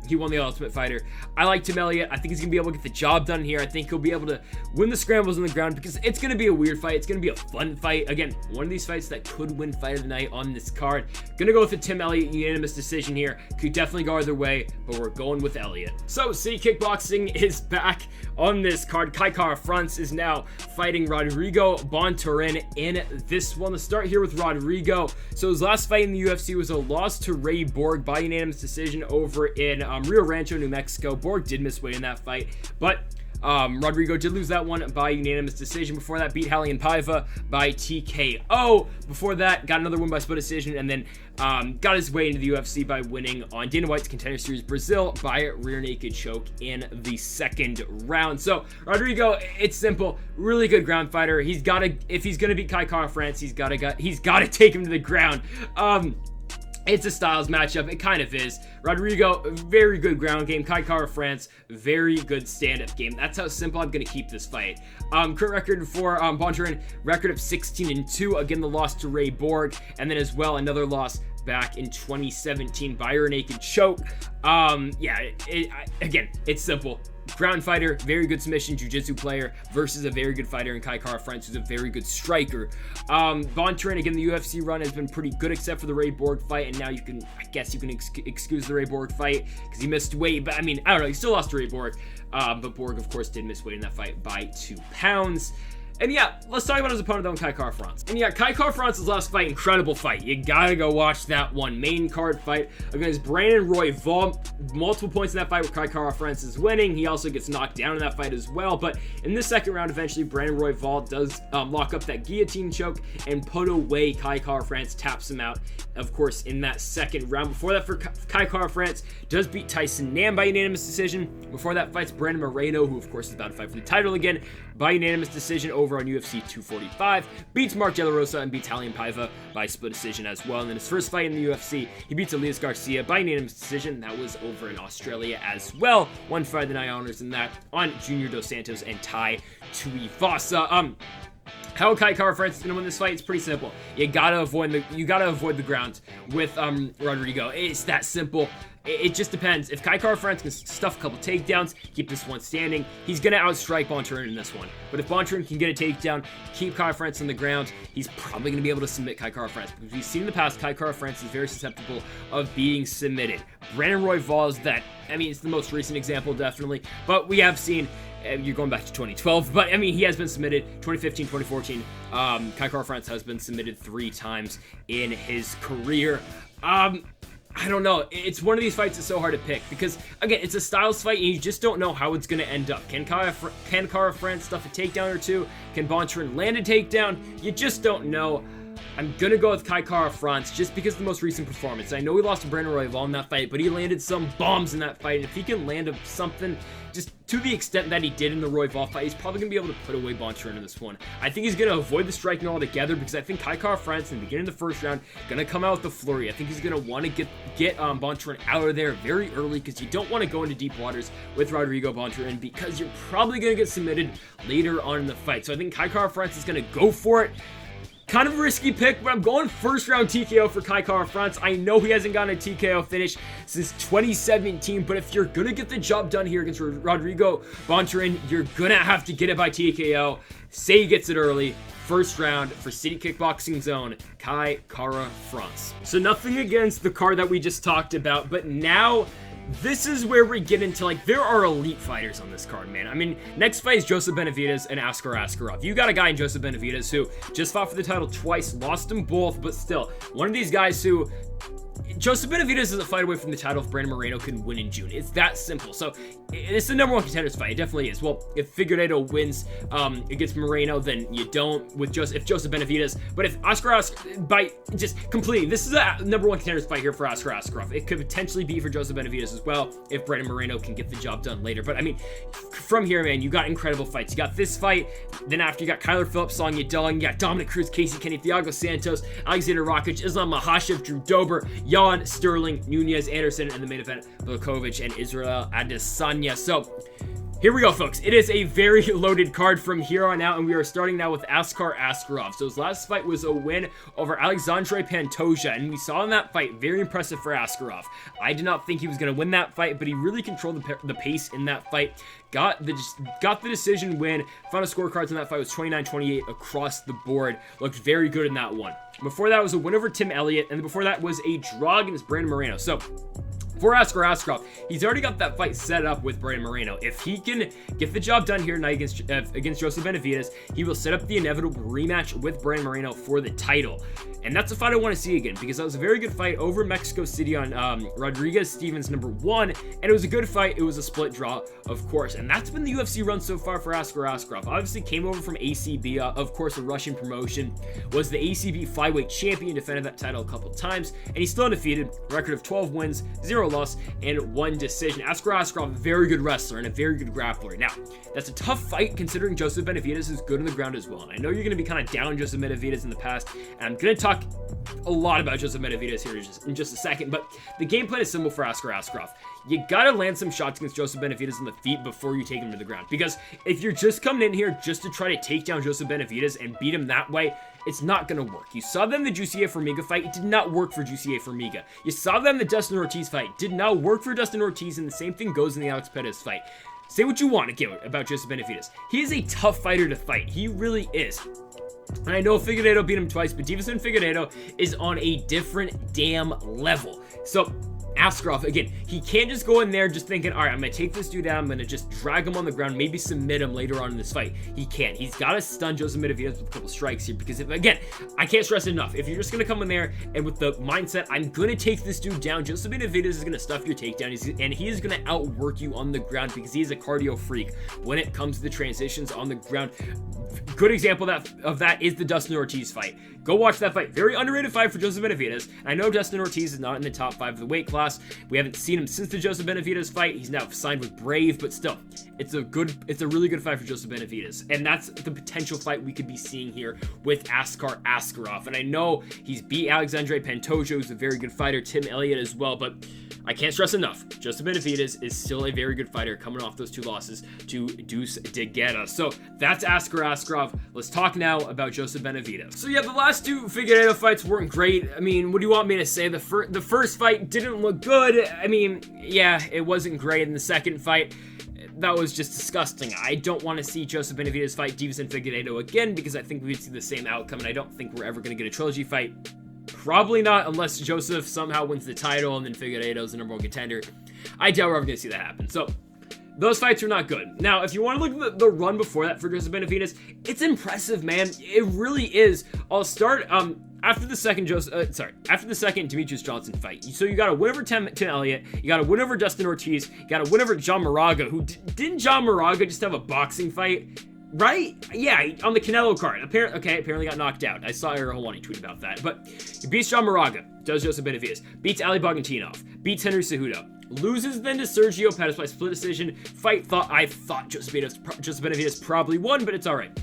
he won the Ultimate Fighter. I like Tim Elliott. I think he's gonna be able to get the job done here. I think he'll be able to win the scrambles on the ground because it's gonna be a weird fight. It's gonna be a fun fight. Again, one of these fights that could win fight of the night on this card. Gonna go with the Tim Elliott unanimous decision here. Could definitely go either way, but we're going with Elliott. So City Kickboxing is back on this card. Kai Kara-France is now fighting Rodrigo Bontorin in this one. Let's start here with Rodrigo. So his last fight in the UFC was a loss to Ray Borg by unanimous decision over in Rio Rancho, New Mexico. Borg did miss weight in that fight, but Rodrigo did lose that one by unanimous decision. Before that, beat Raulian Paiva by TKO. Before that, got another win by split decision, and then got his way into the UFC by winning on Dana White's Contender Series Brazil by rear naked choke in the second round. So Rodrigo, it's simple, really good ground fighter. He's got to, if he's gonna beat Kai Kara-France, he's got to take him to the ground. It's a styles matchup. It kind of is. Rodrigo, very good ground game. Kai Kara-France, very good stand-up game. That's how simple I'm going to keep this fight. Current record for Bontorin, record of 16-2. Again, the loss to Ray Borg. And then as well, another loss back in 2017 by rear naked choke. Again, it's simple. Ground fighter, very good submission jiu-jitsu player versus a very good fighter in Kai Kara-France, who's a very good striker. Bontorin, again, the UFC run has been pretty good except for the Ray Borg fight, and now you can excuse the Ray Borg fight because he missed weight, but I mean, I don't know, he still lost to Ray Borg, but Borg, of course, did miss weight in that fight by 2 pounds. And yeah, let's talk about his opponent though, Kai Kara-France. And yeah, Kai Kara-France's last fight, incredible fight. You gotta go watch that one. Main card fight against Brandon Royval. Multiple points in that fight where Kai Kara-France is winning. He also gets knocked down in that fight as well. But in the second round, eventually, Brandon Royval does lock up that guillotine choke and put away Kai Kara-France, taps him out, of course, in that second round. Before that, for Kai Kara-France, does beat Tyson Nam by unanimous decision. Before that, fights Brandon Moreno, who, of course, is about to fight for the title again, by unanimous decision over on UFC 245, beats Mark De La Rosa and beats Raulian Paiva by split decision as well. And then his first fight in the UFC, he beats Elias Garcia by unanimous decision. That was over in Australia as well. One fight of the night honors in that on Junior Dos Santos and Tai Tuivasa. How Kai Kara-France is going to win this fight? It's pretty simple. You gotta avoid the ground with Rodrigo. It's that simple. It just depends. If Kai Kara-France can stuff a couple takedowns, keep this one standing, he's going to outstrike Bontorin in this one. But if Bontorin can get a takedown, keep Kara-France on the ground, he's probably going to be able to submit Kai Kara-France. Because we've seen in the past, Kai Kara-France is very susceptible of being submitted. Brandon Royval is that. I mean, it's the most recent example, definitely. But we have seen, you're going back to 2012, but I mean, he has been submitted 2015, 2014. Kai Kara-France has been submitted 3 times in his career. I don't know. It's one of these fights that's so hard to pick because, again, it's a styles fight and you just don't know how it's going to end up. Can Kara-France stuff a takedown or two? Can Bontorin land a takedown? You just don't know. I'm going to go with Kai Kara-France just because of the most recent performance. I know he lost to Brandon Royval in that fight, but he landed some bombs in that fight. And if he can land something just to the extent that he did in the Royval fight, he's probably going to be able to put away Bontorin in this one. I think he's going to avoid the striking altogether because I think Kai Kara-France in the beginning of the first round going to come out with the flurry. I think he's going to want to get Bontorin out of there very early because you don't want to go into deep waters with Rodrigo Bontorin because you're probably going to get submitted later on in the fight. So I think Kai Kara-France is going to go for it. Kind of a risky pick, but I'm going first round TKO for Kai Kara-France. I know he hasn't gotten a TKO finish since 2017, but if you're going to get the job done here against Rodrigo Bontorin, you're going to have to get it by TKO. Say he gets it early. First round for City Kickboxing Zone, Kai Kara-France. So nothing against the card that we just talked about, but now this is where we get into, like, there are elite fighters on this card, man. I mean, next fight is Joseph Benavidez and Askarov. You got a guy in Joseph Benavidez who just fought for the title twice, lost them both, but still, one of these guys who... Joseph Benavidez is a fight away from the title if Brandon Moreno can win in June. It's that simple. So it's the number one contenders fight. It definitely is. Well, if Figueiredo wins against Moreno, then you don't if Joseph Benavidez. But if Askarov by just completely, this is a number one contenders fight here for Askarov. It could potentially be for Joseph Benavidez as well if Brandon Moreno can get the job done later. But I mean, from here, man, you got incredible fights. You got this fight. Then after you got Kyler Phillips, Yadong, you got Dominic Cruz, Casey Kenney, Thiago Santos, Alexander Rakic, Islam Makhachev, Drew Dober, Yadong, Sterling, Nunes, Anderson, and the main event, Blachowicz and Israel Adesanya. So here we go, folks. It is a very loaded card from here on out, and we are starting now with Askarov. So his last fight was a win over Alexandre Pantoja, and we saw in that fight, very impressive for Askarov. I did not think he was going to win that fight, but he really controlled the pace in that fight. Got the decision win. Final scorecards in that fight was 29-28 across the board. Looked very good in that one. Before that was a win over Tim Elliott, and before that was a draw against Brandon Moreno. So for Askarov, he's already got that fight set up with Brandon Moreno. If he can get the job done here tonight against Joseph Benavidez, he will set up the inevitable rematch with Brandon Moreno for the title. And that's a fight I want to see again because that was a very good fight over Mexico City on Rodriguez-Stevens #1, and it was a good fight. It was a split draw, of course, and that's been the UFC run so far for Askarov. Obviously came over from ACB, of course, a Russian promotion, was the ACB flyweight champion, defended that title a couple times, and he's still undefeated, record of 12 wins, 0 loss, and 1 decision. Askarov, very good wrestler and a very good grappler. Now, that's a tough fight considering Joseph Benavidez is good on the ground as well, and I know you're going to be kind of down on Joseph Benavidez in the past, and I'm going to talk a lot about Joseph Benavidez here in just a second, but the game plan is simple for Askarov. You gotta land some shots against Joseph Benavidez on the feet before you take him to the ground, because if you're just coming in here just to try to take down Joseph Benavidez and beat him that way, it's not gonna work. You saw them in the Jussier Formiga fight. It did not work for Jussier Formiga. You saw them in the Dustin Ortiz fight. Did not work for Dustin Ortiz, and the same thing goes in the Alex Perez fight. Say what you want about Joseph Benavidez. He is a tough fighter to fight. He really is. And I know Figueiredo beat him twice, but Deiveson Figueiredo is on a different damn level. So Askarov, again, he can't just go in there just thinking, all right, I'm going to take this dude down, I'm going to just drag him on the ground, maybe submit him later on in this fight. He can't. He's got to stun Joseph Benavidez with a couple strikes here because, again, I can't stress it enough. If you're just going to come in there and with the mindset, I'm going to take this dude down, Joseph Benavidez is going to stuff your takedown, and he is going to outwork you on the ground because he is a cardio freak when it comes to the transitions on the ground. Good example of that is the Dustin Ortiz fight. Go watch that fight. Very underrated fight for Joseph Benavidez. I know Dustin Ortiz is not in the top 5 of the weight class. We haven't seen him since the Joseph Benavidez fight. He's now signed with Brave, but still, it's a really good fight for Joseph Benavidez. And that's the potential fight we could be seeing here with Askarov. And I know he's beat Alexandre Pantoja, who's a very good fighter, Tim Elliott as well, but I can't stress enough, Joseph Benavidez is still a very good fighter coming off those 2 losses to Deuce DeGuetta. So that's Askarov. Let's talk now about Joseph Benavidez. So yeah, the last 2 Figueiredo fights weren't great. I mean, what do you want me to say? The first fight didn't look good. I mean, yeah, it wasn't great. In the second fight, that was just disgusting. I don't want to see Joseph Benavidez fight Deiveson Figueiredo again because I think we'd see the same outcome, and I don't think we're ever going to get a trilogy fight. Probably not, unless Joseph somehow wins the title and then Figueiredo's the #1 contender. I doubt we're ever going to see that happen. So those fights are not good. Now, if you want to look at the run before that for Joseph Benavidez, it's impressive, man. It really is. I'll start after the second Demetrius Johnson fight. So you got a win over Tim Elliott, you got a win over Dustin Ortiz, you got a win over John Moraga. Didn't John Moraga just have a boxing fight Right? Yeah, on the Canelo card. Apparently got knocked out. I saw Aaron Holwani tweet about that. But he beats John Moraga, does Joseph Benavidez, beats Ali Bogantinov, beats Henry Cejudo, loses then to Sergio Pettis by split decision. I thought Joseph Benavidez probably won, but it's alright.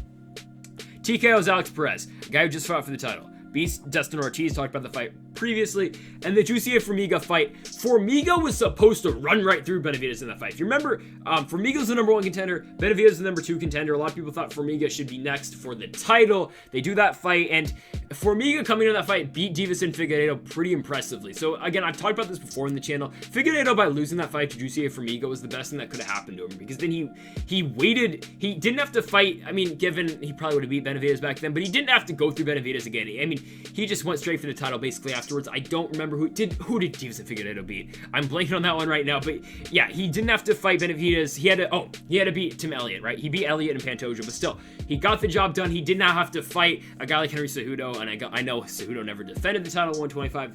TKO's Alex Perez, a guy who just fought for the title. Beats Dustin Ortiz, talked about the fight previously, and the Jussier Formiga fight. Formiga was supposed to run right through Benavidez in that fight. If you remember, Formiga's the number 1 contender, Benavidez is the number 2 contender. A lot of people thought Formiga should be next for the title. They do that fight, and Formiga coming into that fight beat Deiveson Figueiredo pretty impressively. So again, I've talked about this before in the channel. Figueiredo, by losing that fight to Jussier Formiga, was the best thing that could have happened to him, because then he waited. He didn't have to fight. I mean, given he probably would have beat Benavidez back then, but he didn't have to go through Benavidez again. I mean, he just went straight for the title basically afterwards. I don't remember who did Deiveson Figueiredo beat. I'm blanking on that one right now, but yeah, he didn't have to fight Benavidez. He had to beat Tim Elliott, right? He beat Elliott and Pantoja, but still, he got the job done. He did not have to fight a guy like Henry Cejudo, and I know Cejudo never defended the title at 125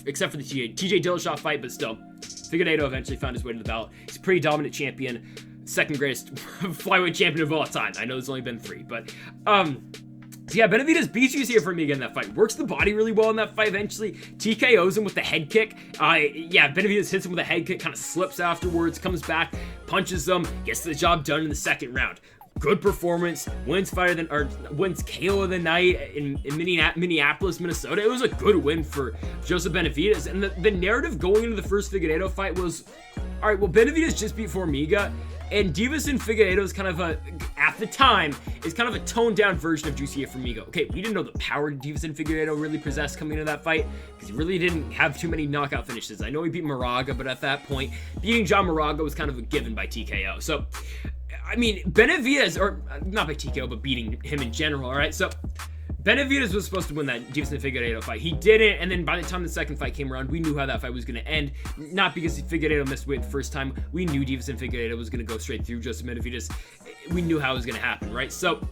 except for the TJ Dillashaw fight, but still, Figueiredo eventually found his way to the belt. He's a pretty dominant champion, second greatest flyweight champion of all time. I know there's only been 3, but so yeah, Benavidez beats Jussier Formiga in that fight. Works the body really well in that fight eventually. TKOs him with the head kick. Benavidez hits him with a head kick, kind of slips afterwards, comes back, punches him, gets the job done in the second round. Good performance, wins KO of the night in Minneapolis, Minnesota. It was a good win for Joseph Benavidez. And the narrative going into the first Figueiredo fight was, all right, well, Benavidez just beat Formiga, and Deiveson Figueiredo is kind of at the time, is kind of a toned down version of Jussier Formiga. Okay, we didn't know the power Deiveson Figueiredo really possessed coming into that fight, because he really didn't have too many knockout finishes. I know he beat Moraga, but at that point, beating John Moraga was kind of a given by TKO. So, I mean, Benavidez, or not by TKO, but beating him in general, all right? So, Benavidez was supposed to win that Deiveson Figueiredo fight. He didn't, and then by the time the second fight came around, we knew how that fight was going to end. Not because Figueiredo missed weight the first time. We knew Deiveson Figueiredo was going to go straight through Joseph Benavidez. We knew how it was going to happen, right? So,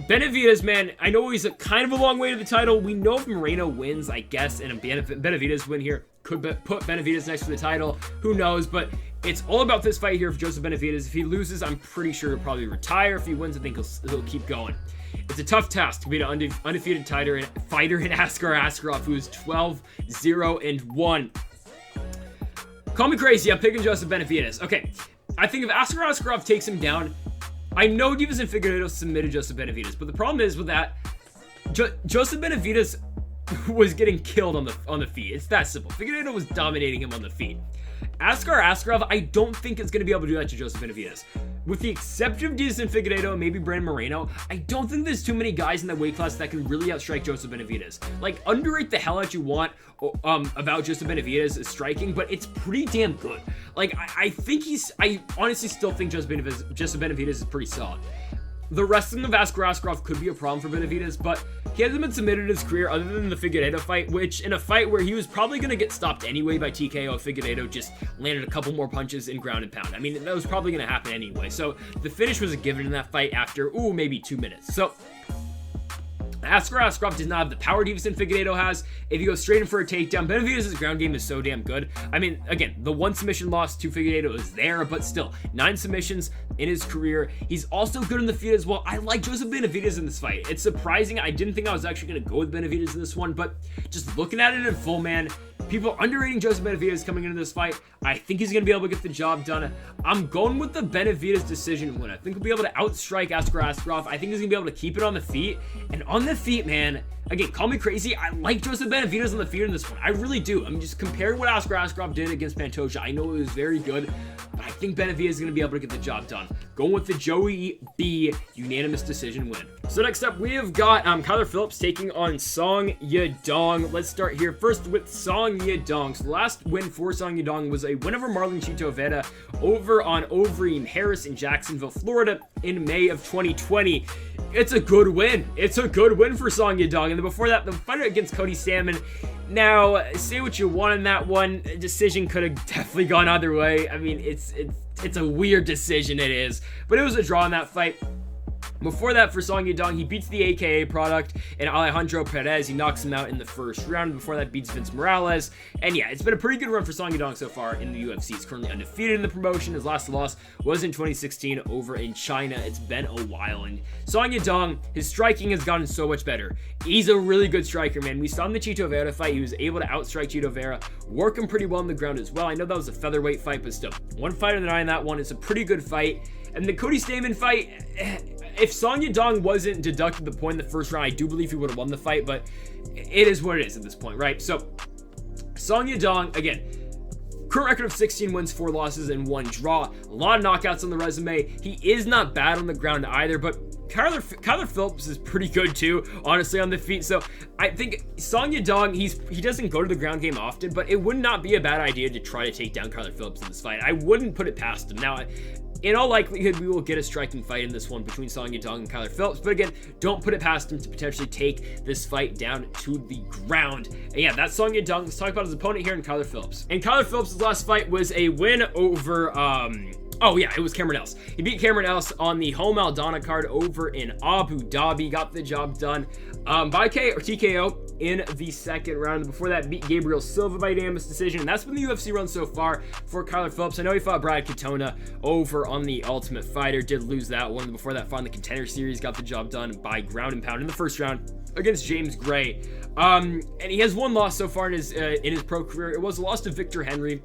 Benavidez, man, I know he's kind of a long way to the title. We know if Moreno wins, I guess, and a Benavidez win here could put Benavidez next to the title. Who knows? But it's all about this fight here for Joseph Benavidez. If he loses, I'm pretty sure he'll probably retire. If he wins, I think he'll keep going. It's a tough task to beat an undefeated fighter in Askarov, who is 12-0-1. Call me crazy, I'm picking Joseph Benavidez. Okay, I think if Askarov takes him down, I know Deiveson Figueiredo submitted Joseph Benavidez, but the problem is with that, Joseph Benavidez was getting killed on the feet. It's that simple. Figueiredo was dominating him on the feet. Askarov, I don't think is going to be able to do that to Joseph Benavidez. With the exception of Deiveson Figueiredo and maybe Brandon Moreno, I don't think there's too many guys in that weight class that can really outstrike Joseph Benavidez. Like, underrate the hell out you want about Joseph Benavidez' striking, but it's pretty damn good. Like, I honestly still think Joseph Benavidez is pretty solid. The wrestling of Askarov could be a problem for Benavidez, but he hasn't been submitted in his career other than the Figueiredo fight, which in a fight where he was probably going to get stopped anyway by TKO, Figueiredo just landed a couple more punches in ground and pound. I mean, that was probably going to happen anyway. So the finish was a given in that fight after, maybe 2 minutes. So Askarov does not have the power Deiveson Figueiredo has. If you go straight in for a takedown, Benavidez' ground game is so damn good. I mean, again, the 1 submission loss to Figueiredo is there, but still, 9 submissions in his career. He's also good in the feet as well. I like Joseph Benavidez in this fight. It's surprising. I didn't think I was actually going to go with Benavidez in this one, but just looking at it in full, man, people underrating Joseph Benavidez coming into this fight. I think he's going to be able to get the job done. I'm going with the Benavidez decision win. I think he'll be able to outstrike Askarov. I think he's going to be able to keep it on the feet. And on the feet, man, again, call me crazy, I like Joseph Benavidez on the feet in this one. I really do. I'm just comparing what Askarov did against Pantoja. I know it was very good, but I think Benavidez is going to be able to get the job done. Going with the Joey B unanimous decision win. So next up, we have got Kyler Phillips taking on Song Yadong. Let's start here first with Song Yadong. So the last win for Song Yadong was a win over Marlon Chito Vera over on Overeem Harris in Jacksonville, Florida in May of 2020. It's a good win. It's a good win for Song Yadong. And then before that, the fight against Cody Salmon. Now, say what you want in that one. Decision could have definitely gone either way. I mean, it's a weird decision, it is. But it was a draw in that fight. Before that, for Song Yadong, he beats the AKA product and Alejandro Perez. He knocks him out in the first round. Before that, beats Vince Morales. And yeah, it's been a pretty good run for Song Yadong so far in the UFC. He's currently undefeated in the promotion. His last loss was in 2016 over in China. It's been a while. And Song Yadong, his striking has gotten so much better. He's a really good striker, man. We saw in the Chito Vera fight, he was able to outstrike Chito Vera, work him pretty well on the ground as well. I know that was a featherweight fight, but still, one fighter than I in that one. It's a pretty good fight. And the Cody Stamann fight, if Song Yadong wasn't deducted the point in the first round, I do believe he would have won the fight, but it is what it is at this point, right? So, Song Yadong, again, current record of 16 wins, 4 losses, and 1 draw. A lot of knockouts on the resume. He is not bad on the ground either, but Kyler Phillips is pretty good too, honestly, on the feet. So I think Song Yadong, he doesn't go to the ground game often, but it would not be a bad idea to try to take down Kyler Phillips in this fight. I wouldn't put it past him. Now, in all likelihood, we will get a striking fight in this one between Song Yadong and Kyler Phillips. But again, don't put it past him to potentially take this fight down to the ground. And yeah, that's Song Yadong. Let's talk about his opponent here in Kyler Phillips. And Kyler Phillips' last fight was a win over, oh yeah, it was Cameron Else. He beat Cameron Else on the home Aldana card over in Abu Dhabi. Got the job done by TKO in the second round. Before that, beat Gabriel Silva by unanimous decision. And that's been the UFC run so far for Kyler Phillips. I know he fought Brad Katona over on the Ultimate Fighter. Did lose that one. Before that, fought in the Contender Series. Got the job done by ground and pound in the first round against James Gray. And he has 1 loss so far in his pro career. It was a loss to Victor Henry.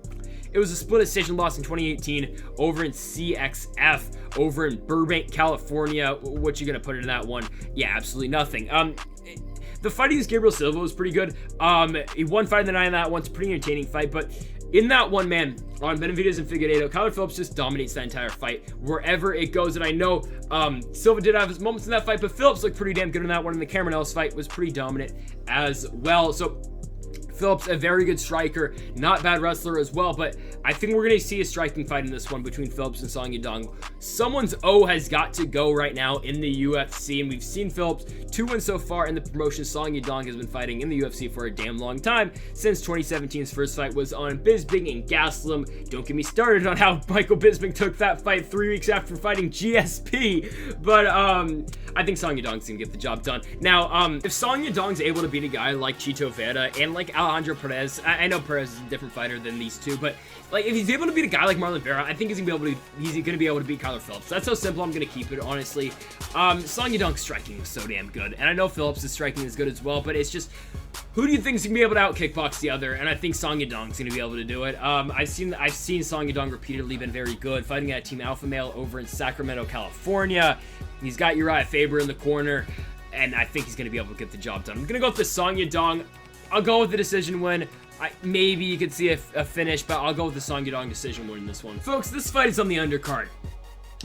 It was a split decision loss in 2018 over in CXF over in Burbank, California. What you gonna put into that one? Yeah, absolutely nothing. The fight against Gabriel Silva was pretty good. He won fight of the night in that one. It's a pretty entertaining fight, but in that one, man, on Benavidez and Figueiredo, Kyler Phillips just dominates that entire fight wherever it goes. And I know Silva did have his moments in that fight, but Phillips looked pretty damn good in that one. And the Cameron Else fight was pretty dominant as well. So Phillips, a very good striker, not bad wrestler as well, but I think we're going to see a striking fight in this one between Phillips and Song Yadong. Someone's O has got to go right now in the UFC, and we've seen Phillips 2 wins so far in the promotion. Song Yadong has been fighting in the UFC for a damn long time, since 2017's first fight was on Bisping and Gastelum. Don't get me started on how Michael Bisping took that fight 3 weeks after fighting GSP, but I think Song Yadong's going to get the job done. Now, if Song Yadong's able to beat a guy like Chito Vera and like Alejandro Perez, I know Perez is a different fighter than these two, but like if he's able to beat a guy like Marlon Vera, I think he's gonna be able to beat Kyler Phillips. That's how simple I'm gonna keep it, honestly. Song Yadong's striking is so damn good, and I know Phillips' striking is good as well, but it's just, who do you think is gonna be able to out kickbox the other? And I think Song Yadong's gonna be able to do it. I've seen Song Yadong repeatedly been very good, fighting at Team Alpha Male over in Sacramento, California. He's got Uriah Faber in the corner, and I think he's gonna be able to get the job done. I'm gonna go with the Song Yadong. I'll go with the decision win. Maybe you could see a finish, but I'll go with the Song Yadong decision win in this one. Folks, this fight is on the undercard.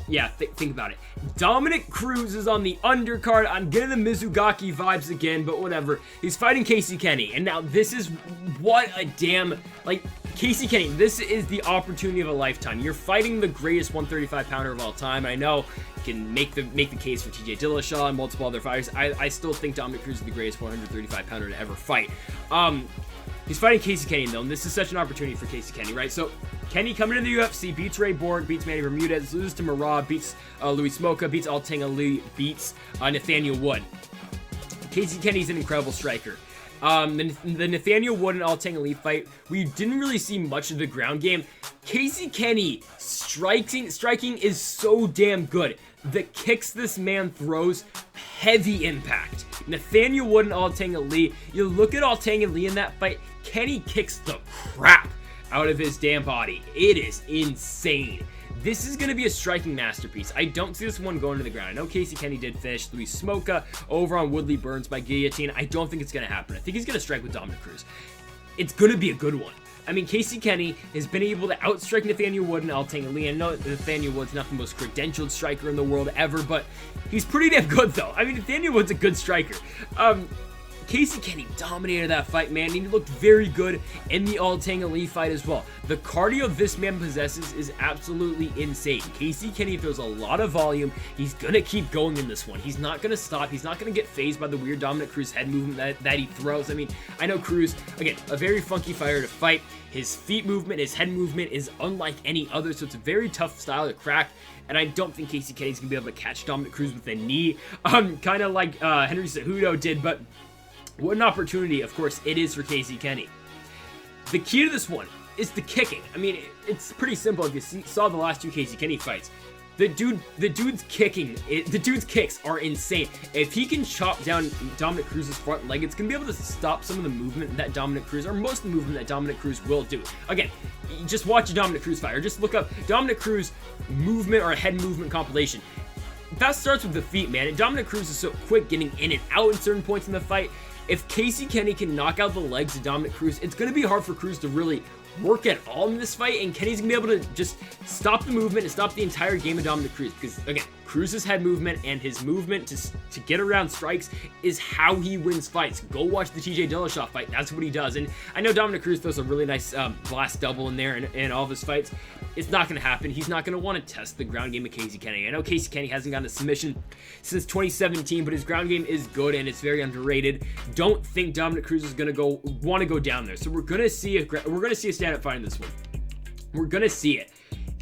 Yeah, think about it. Dominic Cruz is on the undercard. I'm getting the Mizugaki vibes again, but whatever. He's fighting Casey Kenney, and now this is what a damn, like, Casey Kenney, this is the opportunity of a lifetime. You're fighting the greatest 135-pounder of all time. I know you can make the case for TJ Dillashaw and multiple other fighters. I still think Dominic Cruz is the greatest 135-pounder to ever fight. He's fighting Casey Kenney, though, and this is such an opportunity for Casey Kenney, right? So, Kenney coming into the UFC, beats Ray Borg, beats Manny Bermudez, loses to Marab, beats Louis Smolka, beats Altang Ali, beats Nathaniel Wood. Casey Kenney's an incredible striker. The Nathaniel Wood and Altang Ali fight, we didn't really see much of the ground game. Casey Kenney striking is so damn good. The kicks this man throws, heavy impact. Nathaniel Wood and Altang Ali, you look at Altang Ali in that fight, Kenney kicks the crap out of his damn body. It is insane. This is going to be a striking masterpiece. I don't see this one going to the ground. I know Casey Kenney did finish Louis Smolka over on Woodley Burns by guillotine. I don't think it's going to happen. I think he's going to strike with Dominic Cruz. It's going to be a good one. I mean, Casey Kenney has been able to outstrike Nathaniel Wood and Altang Ali. I know Nathaniel Wood's not the most credentialed striker in the world ever, but he's pretty damn good, though. I mean, Nathaniel Wood's a good striker. Casey Kenney dominated that fight, man. He looked very good in the Altang Ali fight as well. The cardio this man possesses is absolutely insane. Casey Kenney throws a lot of volume. He's going to keep going in this one. He's not going to stop. He's not going to get phased by the weird Dominic Cruz head movement that he throws. I mean, I know Cruz, again, a very funky fighter to fight. His feet movement, his head movement is unlike any other, so it's a very tough style to crack. And I don't think Casey Kenney's going to be able to catch Dominic Cruz with a knee, kind of like Henry Cejudo did, but what an opportunity, of course, it is for Casey Kenney. The key to this one is the kicking. I mean, it's pretty simple. If you saw the last two Casey Kenney fights, the dude's kicks are insane. If he can chop down Dominic Cruz's front leg, it's going to be able to stop some of the movement that Dominic Cruz, or most of the movement that Dominic Cruz will do. Again, just watch a Dominic Cruz fight, or just look up Dominic Cruz movement or head movement compilation. That starts with the feet, man. And Dominic Cruz is so quick getting in and out in certain points in the fight. If Casey Kenney can knock out the legs of Dominic Cruz, it's going to be hard for Cruz to really work at all in this fight, and Kenny's gonna be able to just stop the movement and stop the entire game of Dominic Cruz, because again, Cruz's head movement and his movement to get around strikes is how he wins fights. Go watch the TJ Dillashaw fight. That's what he does. And I know Dominic Cruz throws a really nice blast double in there in all of his fights. It's not going to happen. He's not going to want to test the ground game of Casey Kenney. I know Casey Kenney hasn't gotten a submission since 2017, but his ground game is good and it's very underrated. Don't think Dominic Cruz is going to want to go down there. So we're going to see a stand-up fight in this one. We're going to see it.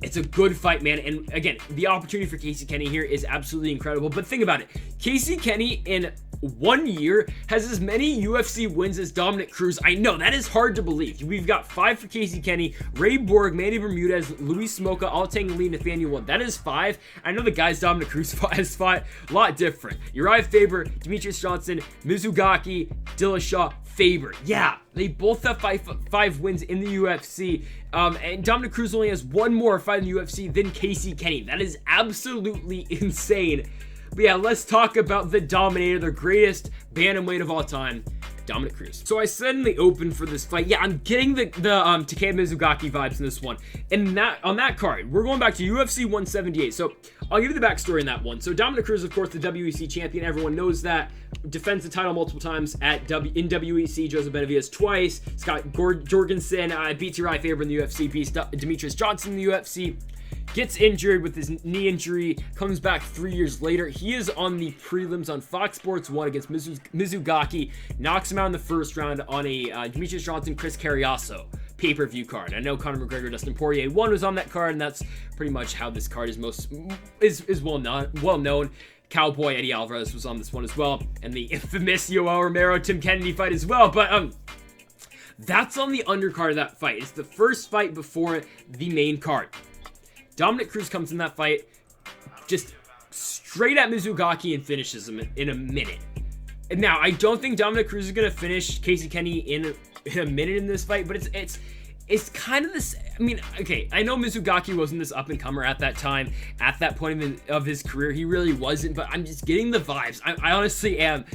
It's a good fight, man. And again, the opportunity for Casey Kenney here is absolutely incredible. But think about it. Casey Kenney in 1 year has as many UFC wins as Dominic Cruz. I know, that is hard to believe. We've got 5 for Casey Kenney, Ray Borg, Manny Bermudez, Luis Smoka, Altang Ali, Nathaniel Wood. That is 5. I know the guys Dominic Cruz has fought a lot different. Uriah Faber, Demetrius Johnson, Mizugaki, Dillashaw, Faber. Yeah, they both have five wins in the UFC. And Dominic Cruz only has one more fight in the UFC than Casey Kenney. That is absolutely insane. But yeah, let's talk about the Dominator, the greatest bantamweight of all time, Dominic Cruz. So I said in the open for this fight, yeah, I'm getting the Takeda Mizugaki vibes in this one. And on that card, we're going back to UFC 178. So I'll give you the backstory in that one. So Dominic Cruz, of course, the WEC champion. Everyone knows that. Defends the title multiple times in WEC. Joseph Benavidez twice. Scott Jorgensen beats Uriah Faber in the UFC. Beats Demetrius Johnson in the UFC. Gets injured with his knee injury, comes back 3 years later. He is on the prelims on Fox Sports 1 against Mizugaki, knocks him out in the first round on a Demetrius Johnson, Chris Carriasso pay-per-view card. I know Conor McGregor, Dustin Poirier 1 was on that card, and that's pretty much how this card is well known. Cowboy Eddie Alvarez was on this one as well, and the infamous Yoel Romero Tim Kennedy fight as well. But that's on the undercard of that fight. It's the first fight before the main card. Dominic Cruz comes in that fight just straight at Mizugaki and finishes him in a minute. And now, I don't think Dominic Cruz is going to finish Casey Kenney in a minute in this fight, but it's kind of this. I mean, okay, I know Mizugaki wasn't this up-and-comer at that time, at that point of his career. He really wasn't, but I'm just getting the vibes. I honestly am.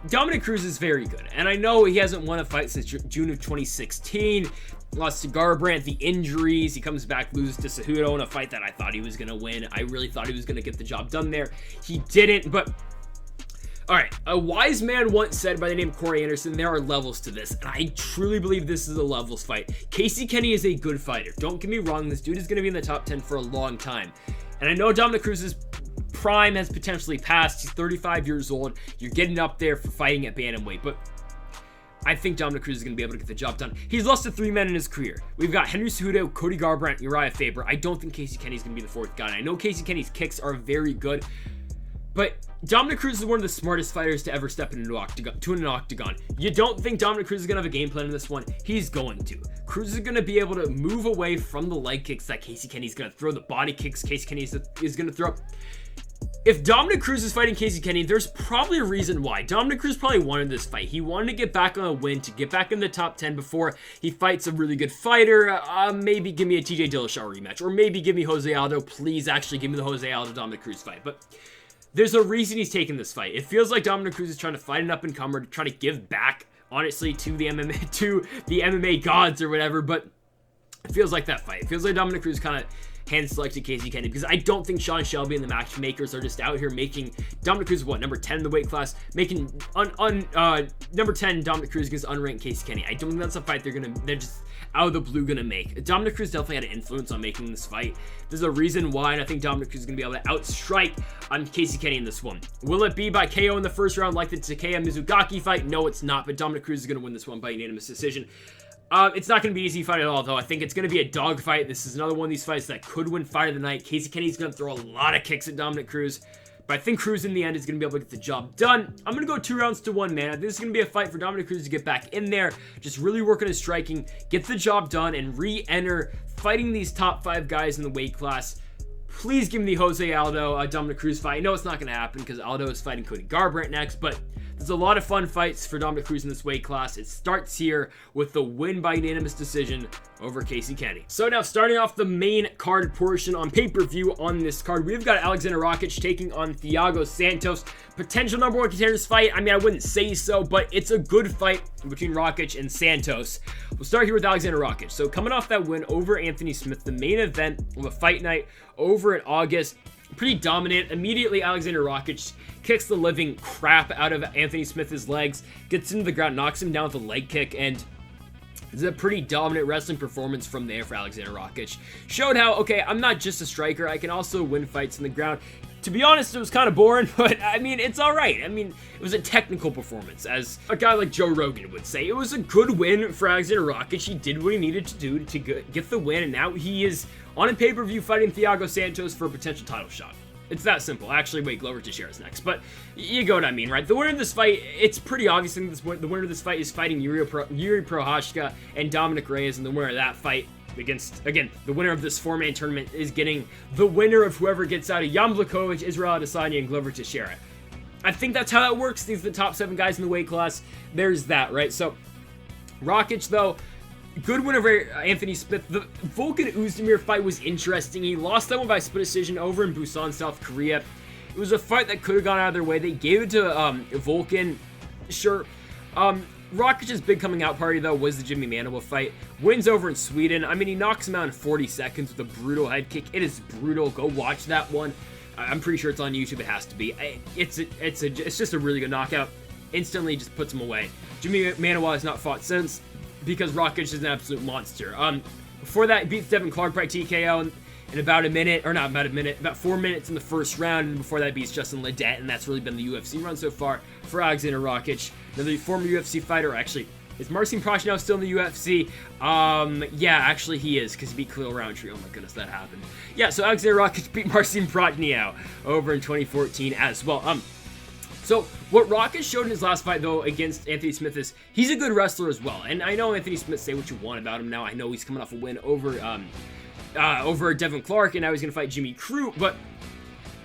Dominic Cruz is very good, and I know he hasn't won a fight since June of 2016. Lost to Garbrandt, the injuries. He comes back, loses to Cejudo in a fight that I thought he was going to win. I really thought he was going to get the job done there. He didn't, but all right, a wise man once said by the name Corey Anderson, there are levels to this, and I truly believe this is a levels fight. Casey Kenney is a good fighter. Don't get me wrong, this dude is going to be in the top 10 for a long time. And I know Dominic Cruz's prime has potentially passed. He's 35 years old. You're getting up there for fighting at bantamweight, but I think Dominic Cruz is going to be able to get the job done. He's lost to 3 men in his career. We've got Henry Cejudo, Cody Garbrandt, Uriah Faber. I don't think Casey Kenney's going to be the 4th guy. I know Casey Kenney's kicks are very good, but Dominic Cruz is one of the smartest fighters to ever step into an octagon. You don't think Dominic Cruz is going to have a game plan in this one? He's going to. Cruz is going to be able to move away from the leg kicks that Casey Kenney's going to throw, the body kicks Casey Kenney is going to throw. If Dominic Cruz is fighting Casey Kenney, there's probably a reason why. Dominic Cruz probably wanted this fight. He wanted to get back on a win, to get back in the top 10 before he fights a really good fighter. Maybe give me a TJ Dillashaw rematch, or maybe give me Jose Aldo. Please actually give me the Jose Aldo Dominic Cruz fight. But there's a reason he's taking this fight. It feels like Dominic Cruz is trying to fight an up-and-comer, to try to give back, honestly, to the MMA gods or whatever. But it feels like that fight. It feels like Dominic Cruz kind of hand-selected Casey Kenney, because I don't think Sean Shelby and the matchmakers are just out here making Dominic Cruz, number 10 in the weight class, making number 10 Dominic Cruz against unranked Casey Kenney. I don't think that's a fight they're just out of the blue gonna make. Dominic Cruz definitely had an influence on making this fight. There's a reason why, and I think Dominic Cruz is gonna be able to outstrike Casey Kenney in this one. Will it be by KO in the first round like the Takeya Mizugaki fight? No, it's not, but Dominic Cruz is gonna win this one by unanimous decision. It's not going to be an easy fight at all, though. I think it's going to be a dog fight. This is another one of these fights that could win fight of the night. Casey Kenney's going to throw a lot of kicks at Dominic Cruz, but I think Cruz in the end is going to be able to get the job done. I'm going to go 2 rounds to 1, man. I think this is going to be a fight for Dominic Cruz to get back in there, just really work on his striking, get the job done, and re-enter fighting these top 5 guys in the weight class. Please give me the Jose Aldo Dominic Cruz fight. I know it's not going to happen because Aldo is fighting Cody Garbrandt next, but there's a lot of fun fights for Dominic Cruz in this weight class. It starts here with the win by unanimous decision over Casey Kenney. So now starting off the main card portion on pay-per-view on this card, we've got Alexander Rakic taking on Thiago Santos. Potential number 1 contenders fight. I mean, I wouldn't say so, but it's a good fight between Rakic and Santos. We'll start here with Alexander Rakic. So coming off that win over Anthony Smith, the main event of a fight night over in August, pretty dominant. Immediately, Alexander Rakic kicks the living crap out of Anthony Smith's legs, gets into the ground, knocks him down with a leg kick, and it's a pretty dominant wrestling performance from there for Alexander Rakic. Showed how, okay, I'm not just a striker, I can also win fights in the ground. To be honest, it was kind of boring, but I mean, it's all right. I mean, it was a technical performance, as a guy like Joe Rogan would say. It was a good win for Alexander Rakic. He did what he needed to do to get the win, and now he is on a pay-per-view fighting Thiago Santos for a potential title shot. It's that simple. Actually, wait, Glover Teixeira's next, but you go what I mean, right? The winner of this fight, it's pretty obvious. The winner of this fight is fighting Yuri Prochazka and Dominic Reyes, and the winner of that fight against, again, the winner of this 4-man tournament is getting the winner of whoever gets out of Jan Blachowicz, Israel Adesanya, and Glover Teixeira. I think that's how that works. These are the top 7 guys in the weight class. There's that, right? So, Rakic, though, good win over Anthony Smith. The Volkan Oezdemir fight was interesting. He lost that one by split decision over in Busan, South Korea. It was a fight that could have gone out of their way. They gave it to Volkan. Sure. Rakic's big coming out party, though, was the Jimmy Manuwa fight. Wins over in Sweden. I mean, he knocks him out in 40 seconds with a brutal head kick. It is brutal. Go watch that one. I'm pretty sure it's on YouTube. It has to be. It's just a really good knockout. Instantly just puts him away. Jimmy Manuwa has not fought since, because Rakic is an absolute monster. Before that, he beats Devin Clark by TKO in about a minute, or not about a minute, about 4 minutes in the first round, and before that beats Justin Ledet, and that's really been the UFC run so far for Alexander Rakic. Another former UFC fighter, actually, is Marcin Prachnio still in the UFC? Yeah, actually he is, because he beat Khalil Roundtree. Oh my goodness, that happened. Yeah, so Alexander Rakic beat Marcin Prachnio over in 2014 as well. So, what Rakic showed in his last fight, though, against Anthony Smith is he's a good wrestler as well. And I know Anthony Smith, say what you want about him now. I know he's coming off a win over Devin Clark, and now he's going to fight Jimmy Crute. But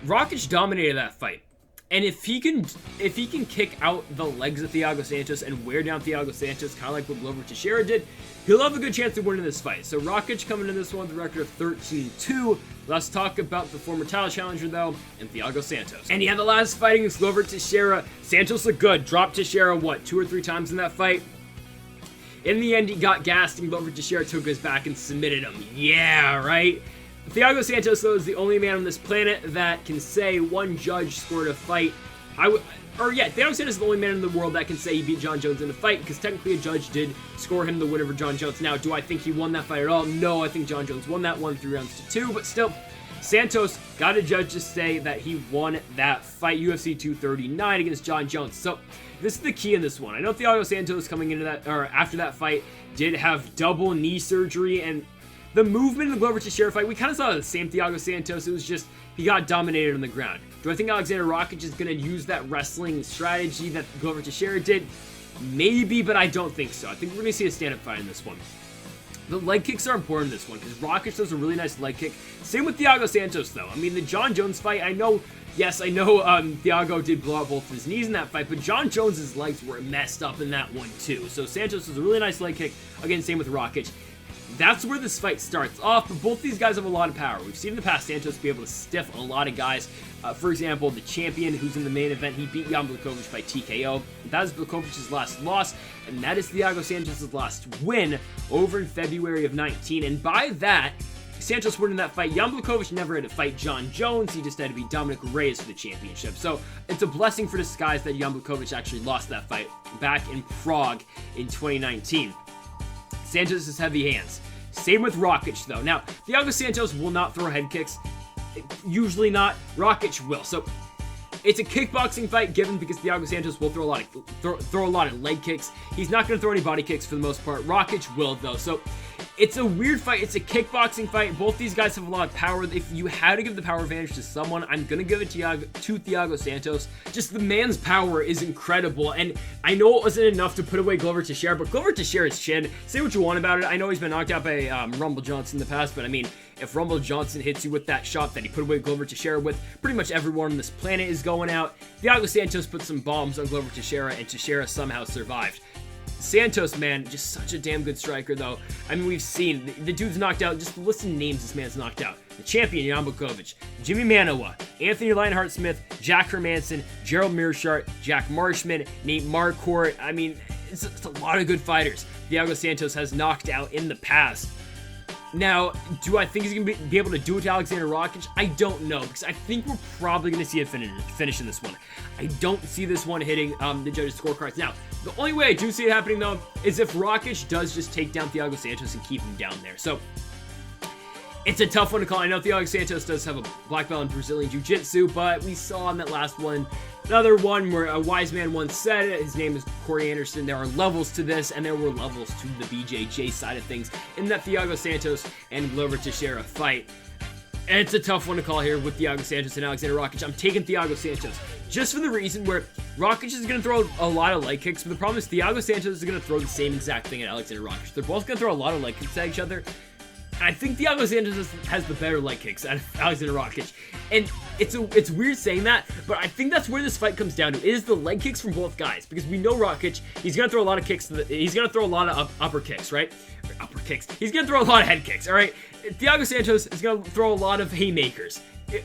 Rakic dominated that fight. And if he can kick out the legs of Thiago Santos and wear down Thiago Santos, kind of like what Glover Teixeira did, he'll have a good chance of winning this fight. So Rakic coming in this one with a record of 13-2. Let's talk about the former title challenger, though, and Thiago Santos. And he had the last fight against Glover Teixeira. Santos looked good. Dropped Teixeira, 2 or 3 times in that fight? In the end, he got gassed, and Glover Teixeira took his back and submitted him. Yeah, right? Thiago Santos, though, is the only man on this planet that can say one judge scored a fight. Thiago Santos is the only man in the world that can say he beat John Jones in a fight, because technically a judge did score him the win over John Jones. Now, do I think he won that fight at all? No, I think John Jones won that one 3 rounds to 2, but still, Santos got a judge to say that he won that fight, UFC 239 against John Jones. So, this is the key in this one. I know Thiago Santos coming into that, or after that fight, did have double knee surgery, and the movement in the Glover Teixeira fight, we kind of saw the same Thiago Santos. It was just, he got dominated on the ground. Do I think Alexander Rakic is going to use that wrestling strategy that Glover Teixeira did? Maybe, but I don't think so. I think we're going to see a stand-up fight in this one. The leg kicks are important in this one, because Rakic does a really nice leg kick. Same with Thiago Santos, though. I mean, the John Jones fight, I know Thiago did blow out both his knees in that fight, but John Jones's legs were messed up in that one, too. So Santos does a really nice leg kick. Again, same with Rakic. That's where this fight starts off, but both these guys have a lot of power. We've seen in the past Santos be able to stiff a lot of guys. For example, the champion who's in the main event, he beat Jan Blachowicz by TKO. That is Blachowicz's last loss, and that is Thiago Santos' last win over in February of 19. And by that, Santos winning that fight. Jan Blachowicz never had to fight John Jones. He just had to beat Dominic Reyes for the championship. So it's a blessing for disguise that Jan Blachowicz actually lost that fight back in Prague in 2019. Santos has heavy hands. Same with Rakic, though. Now, Thiago Santos will not throw head kicks. Usually not. Rakic will. So it's a kickboxing fight given because Thiago Santos will throw a lot of leg kicks. He's not going to throw any body kicks for the most part. Rakic will, though. So it's a weird fight. It's a kickboxing fight. Both these guys have a lot of power. If you had to give the power advantage to someone, I'm going to give it to Thiago Santos. Just the man's power is incredible. And I know it wasn't enough to put away Glover Teixeira, but Glover Teixeira's chin, say what you want about it. I know he's been knocked out by Rumble Johnson in the past, but I mean, if Rumble Johnson hits you with that shot that he put away Glover Teixeira with, pretty much everyone on this planet is going out. Thiago Santos put some bombs on Glover Teixeira, and Teixeira somehow survived. Santos, man, just such a damn good striker, though. I mean, we've seen the dude's knocked out. Just listen to names this man's knocked out. The champion, Jan Blachowicz, Jimmy Manoa, Anthony Lionheart-Smith, Jack Hermanson, Gerald Mearshart, Jack Marshman, Nate Marquardt. I mean, it's a lot of good fighters Thiago Santos has knocked out in the past. Now, do I think he's going to be able to do it to Alexander Rakic? I don't know, because I think we're probably going to see a finish in this one. I don't see this one hitting the judges' scorecards. Now, the only way I do see it happening, though, is if Rakic does just take down Thiago Santos and keep him down there. So it's a tough one to call. I know Thiago Santos does have a black belt in Brazilian Jiu-Jitsu, but we saw in that last one, another one where a wise man once said it. His name is Corey Anderson. There are levels to this, and there were levels to the BJJ side of things in that Thiago Santos and Glover Teixeira fight. And it's a tough one to call here with Thiago Santos and Alexander Rakic. I'm taking Thiago Santos just for the reason where Rakic is going to throw a lot of leg kicks, but the problem is Thiago Santos is going to throw the same exact thing at Alexander Rakic. They're both going to throw a lot of leg kicks at each other. I think Thiago Santos has the better leg kicks out of Alexander Rakic. And it's weird saying that, but I think that's where this fight comes down to. It is the leg kicks from both guys, because we know Rakic, he's going to throw a lot of kicks. He's going to throw a lot of upper kicks, right? Or upper kicks. He's going to throw a lot of head kicks, all right? Thiago Santos is going to throw a lot of haymakers.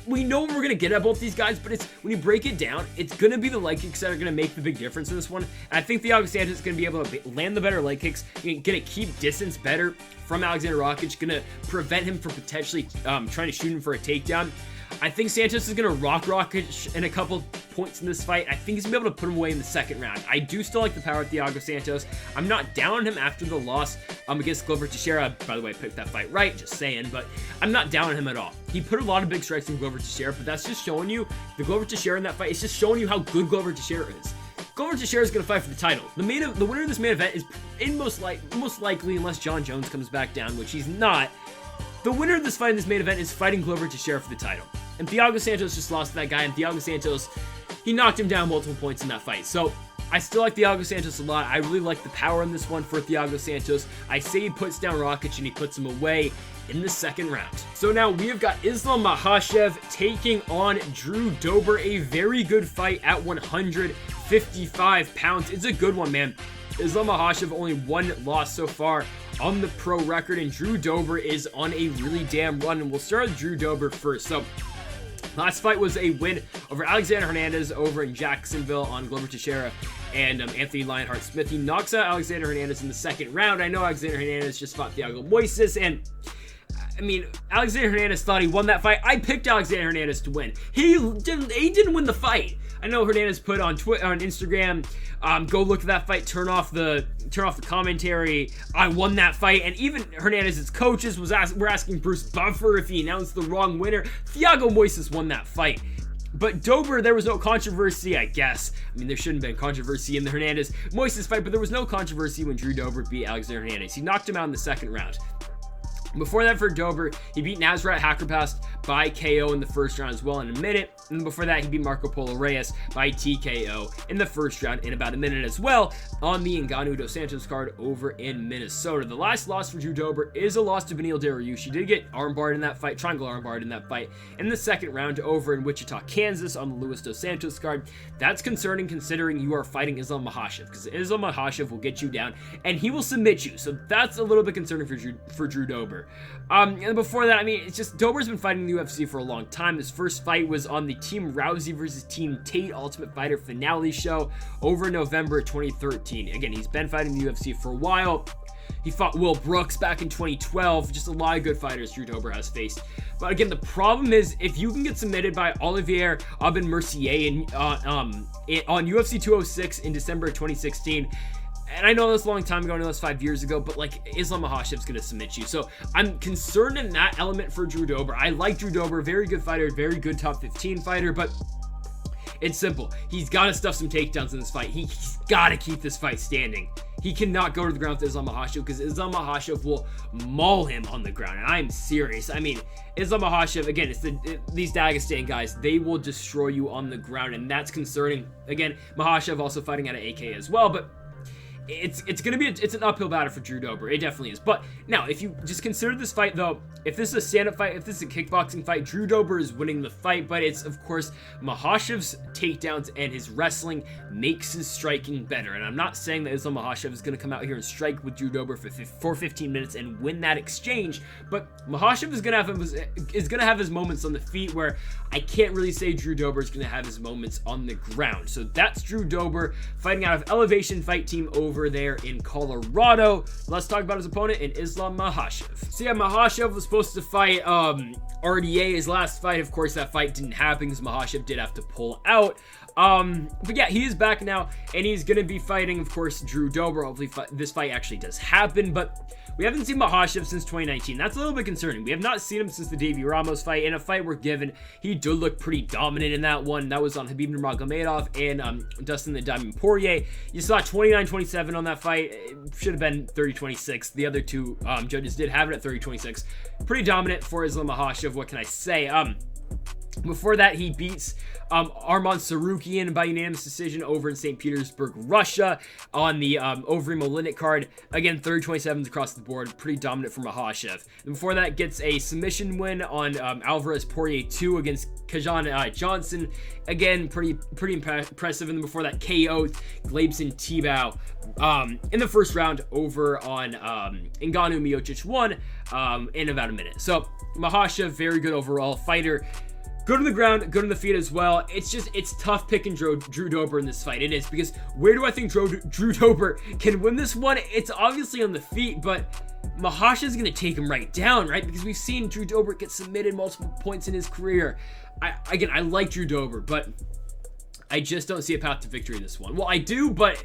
We know what we're going to get at both these guys, but it's when you break it down, it's going to be the leg kicks that are going to make the big difference in this one. And I think Thiago Santos is going to be able to land the better leg kicks, going to keep distance better from Alexander Rakic, going to prevent him from potentially trying to shoot him for a takedown. I think Santos is going to rock Rakic in a couple points in this fight. I think he's going to be able to put him away in the second round. I do still like the power of Thiago Santos. I'm not down on him after the loss against Glover Teixeira. By the way, I picked that fight right, just saying, but I'm not down on him at all. He put a lot of big strikes in Glover Teixeira, but that's just showing you, the Glover Teixeira in that fight, it's just showing you how good Glover Teixeira is. Glover Teixeira is going to fight for the title. The winner of this main event is most likely, unless John Jones comes back down, which he's not, the winner of this fight in this main event is fighting Glover Teixeira for the title. And Thiago Santos just lost to that guy, and Thiago Santos, he knocked him down multiple points in that fight. So I still like Thiago Santos a lot. I really like the power in this one for Thiago Santos. I say he puts down Rakic and he puts him away in the second round. So now we have got Islam Makhachev taking on Drew Dober, a very good fight at 155 pounds. It's a good one, man. Islam Makhachev only one loss so far on the pro record, and Drew Dober is on a really damn run, and we'll start with Drew Dober first. So last fight was a win over Alexander Hernandez over in Jacksonville on Glover Teixeira and Anthony Lionheart-Smith. He knocks out Alexander Hernandez in the second round. I know Alexander Hernandez just fought Thiago Moises, and I mean, Alexander Hernandez thought he won that fight. I picked Alexander Hernandez to win. He didn't win the fight. I know Hernandez put on Twitter, on Instagram, go look at that fight, turn off the commentary. I won that fight, and even Hernandez's coaches were asking Bruce Buffer if he announced the wrong winner. Thiago Moises won that fight. But Dober, there was no controversy, I guess. I mean, there shouldn't have been controversy in the Hernandez-Moises fight, but there was no controversy when Drew Dober beat Alexander Hernandez. He knocked him out in the second round. Before that, for Dober, he beat Nasrat Haqparast by KO in the first round as well in a minute. And before that, he beat Marco Polo Reyes by TKO in the first round in about a minute as well on the Ngannou dos Santos card over in Minnesota. The last loss for Drew Dober is a loss to Beneil Dariush. He did get armbarred in that fight, triangle armbarred in that fight in the second round over in Wichita, Kansas on the Luis dos Santos card. That's concerning considering you are fighting Islam Makhachev, because Islam Makhachev will get you down and he will submit you. So that's a little bit concerning for Drew Dober. And before that, I mean, it's just Dober's been fighting the UFC for a long time. His first fight was on the Team Rousey versus Team Tate Ultimate Fighter finale show over in November 2013. Again, he's been fighting the UFC for a while. He fought Will Brooks back in 2012. Just a lot of good fighters Drew Dober has faced. But again, the problem is if you can get submitted by Olivier Aubin-Mercier on UFC 206 in December of 2016, and I know that's a long time ago, I know that's 5 years ago, but like Islam Makhachev's going to submit you. So I'm concerned in that element for Drew Dober. I like Drew Dober, very good fighter, very good top 15 fighter, but it's simple. He's got to stuff some takedowns in this fight. He's got to keep this fight standing. He cannot go to the ground with Islam Makhachev because Islam Makhachev will maul him on the ground. And I'm serious. I mean, Islam Makhachev, again, these Dagestan guys, they will destroy you on the ground, and that's concerning. Again, Makhachev also fighting at an AK as well, but it's gonna be it's an uphill battle for Drew Dober. It definitely is. But now, if you just consider this fight though, if this is a stand-up fight, if this is a kickboxing fight, Drew Dober is winning the fight. But it's of course Makhachev's takedowns and his wrestling makes his striking better. And I'm not saying that Islam Makhachev is gonna come out here and strike with Drew Dober for 15 minutes and win that exchange. But Makhachev is gonna have his moments on the feet where I can't really say Drew Dober is gonna have his moments on the ground. So that's Drew Dober fighting out of Elevation Fight Team over there in Colorado. Let's talk about his opponent in Islam Makhachev. So yeah, Makhachev was supposed to fight RDA his last fight. Of course, that fight didn't happen because Makhachev did have to pull out. But yeah, he is back now, and he's gonna be fighting, of course, Drew Dober. Hopefully this fight actually does happen, but we haven't seen Makhachev since 2019. That's a little bit concerning. We have not seen him since the Davey Ramos fight. In a fight we're given, he did look pretty dominant in that one. That was on Khabib Nurmagomedov and Dustin the Diamond Poirier. You saw 29-27 on that fight. It should have been 30-26. The other two judges did have it at 30-26. Pretty dominant for Islam Makhachev. What can I say? Before that, he beats Arman Sarukian by unanimous decision over in St. Petersburg, Russia on the Overeem Oleinik card. Again, 30-27s across the board. Pretty dominant for Makhachev. And before that, gets a submission win on Alvarez Poirier 2 against Kajan Johnson. Again, pretty impressive. And then before that, KO'd Glebson Tebow in the first round over on Ngannou Miocic 1 in about a minute. So Makhachev, very good overall fighter. Good on the ground, good on the feet as well. It's tough picking Drew Dober in this fight. It is, because where do I think Drew Dober can win this one? It's obviously on the feet, but Makhachev's going to take him right down, right? Because we've seen Drew Dober get submitted multiple points in his career. I like Drew Dober, but I just don't see a path to victory in this one. Well, I do, but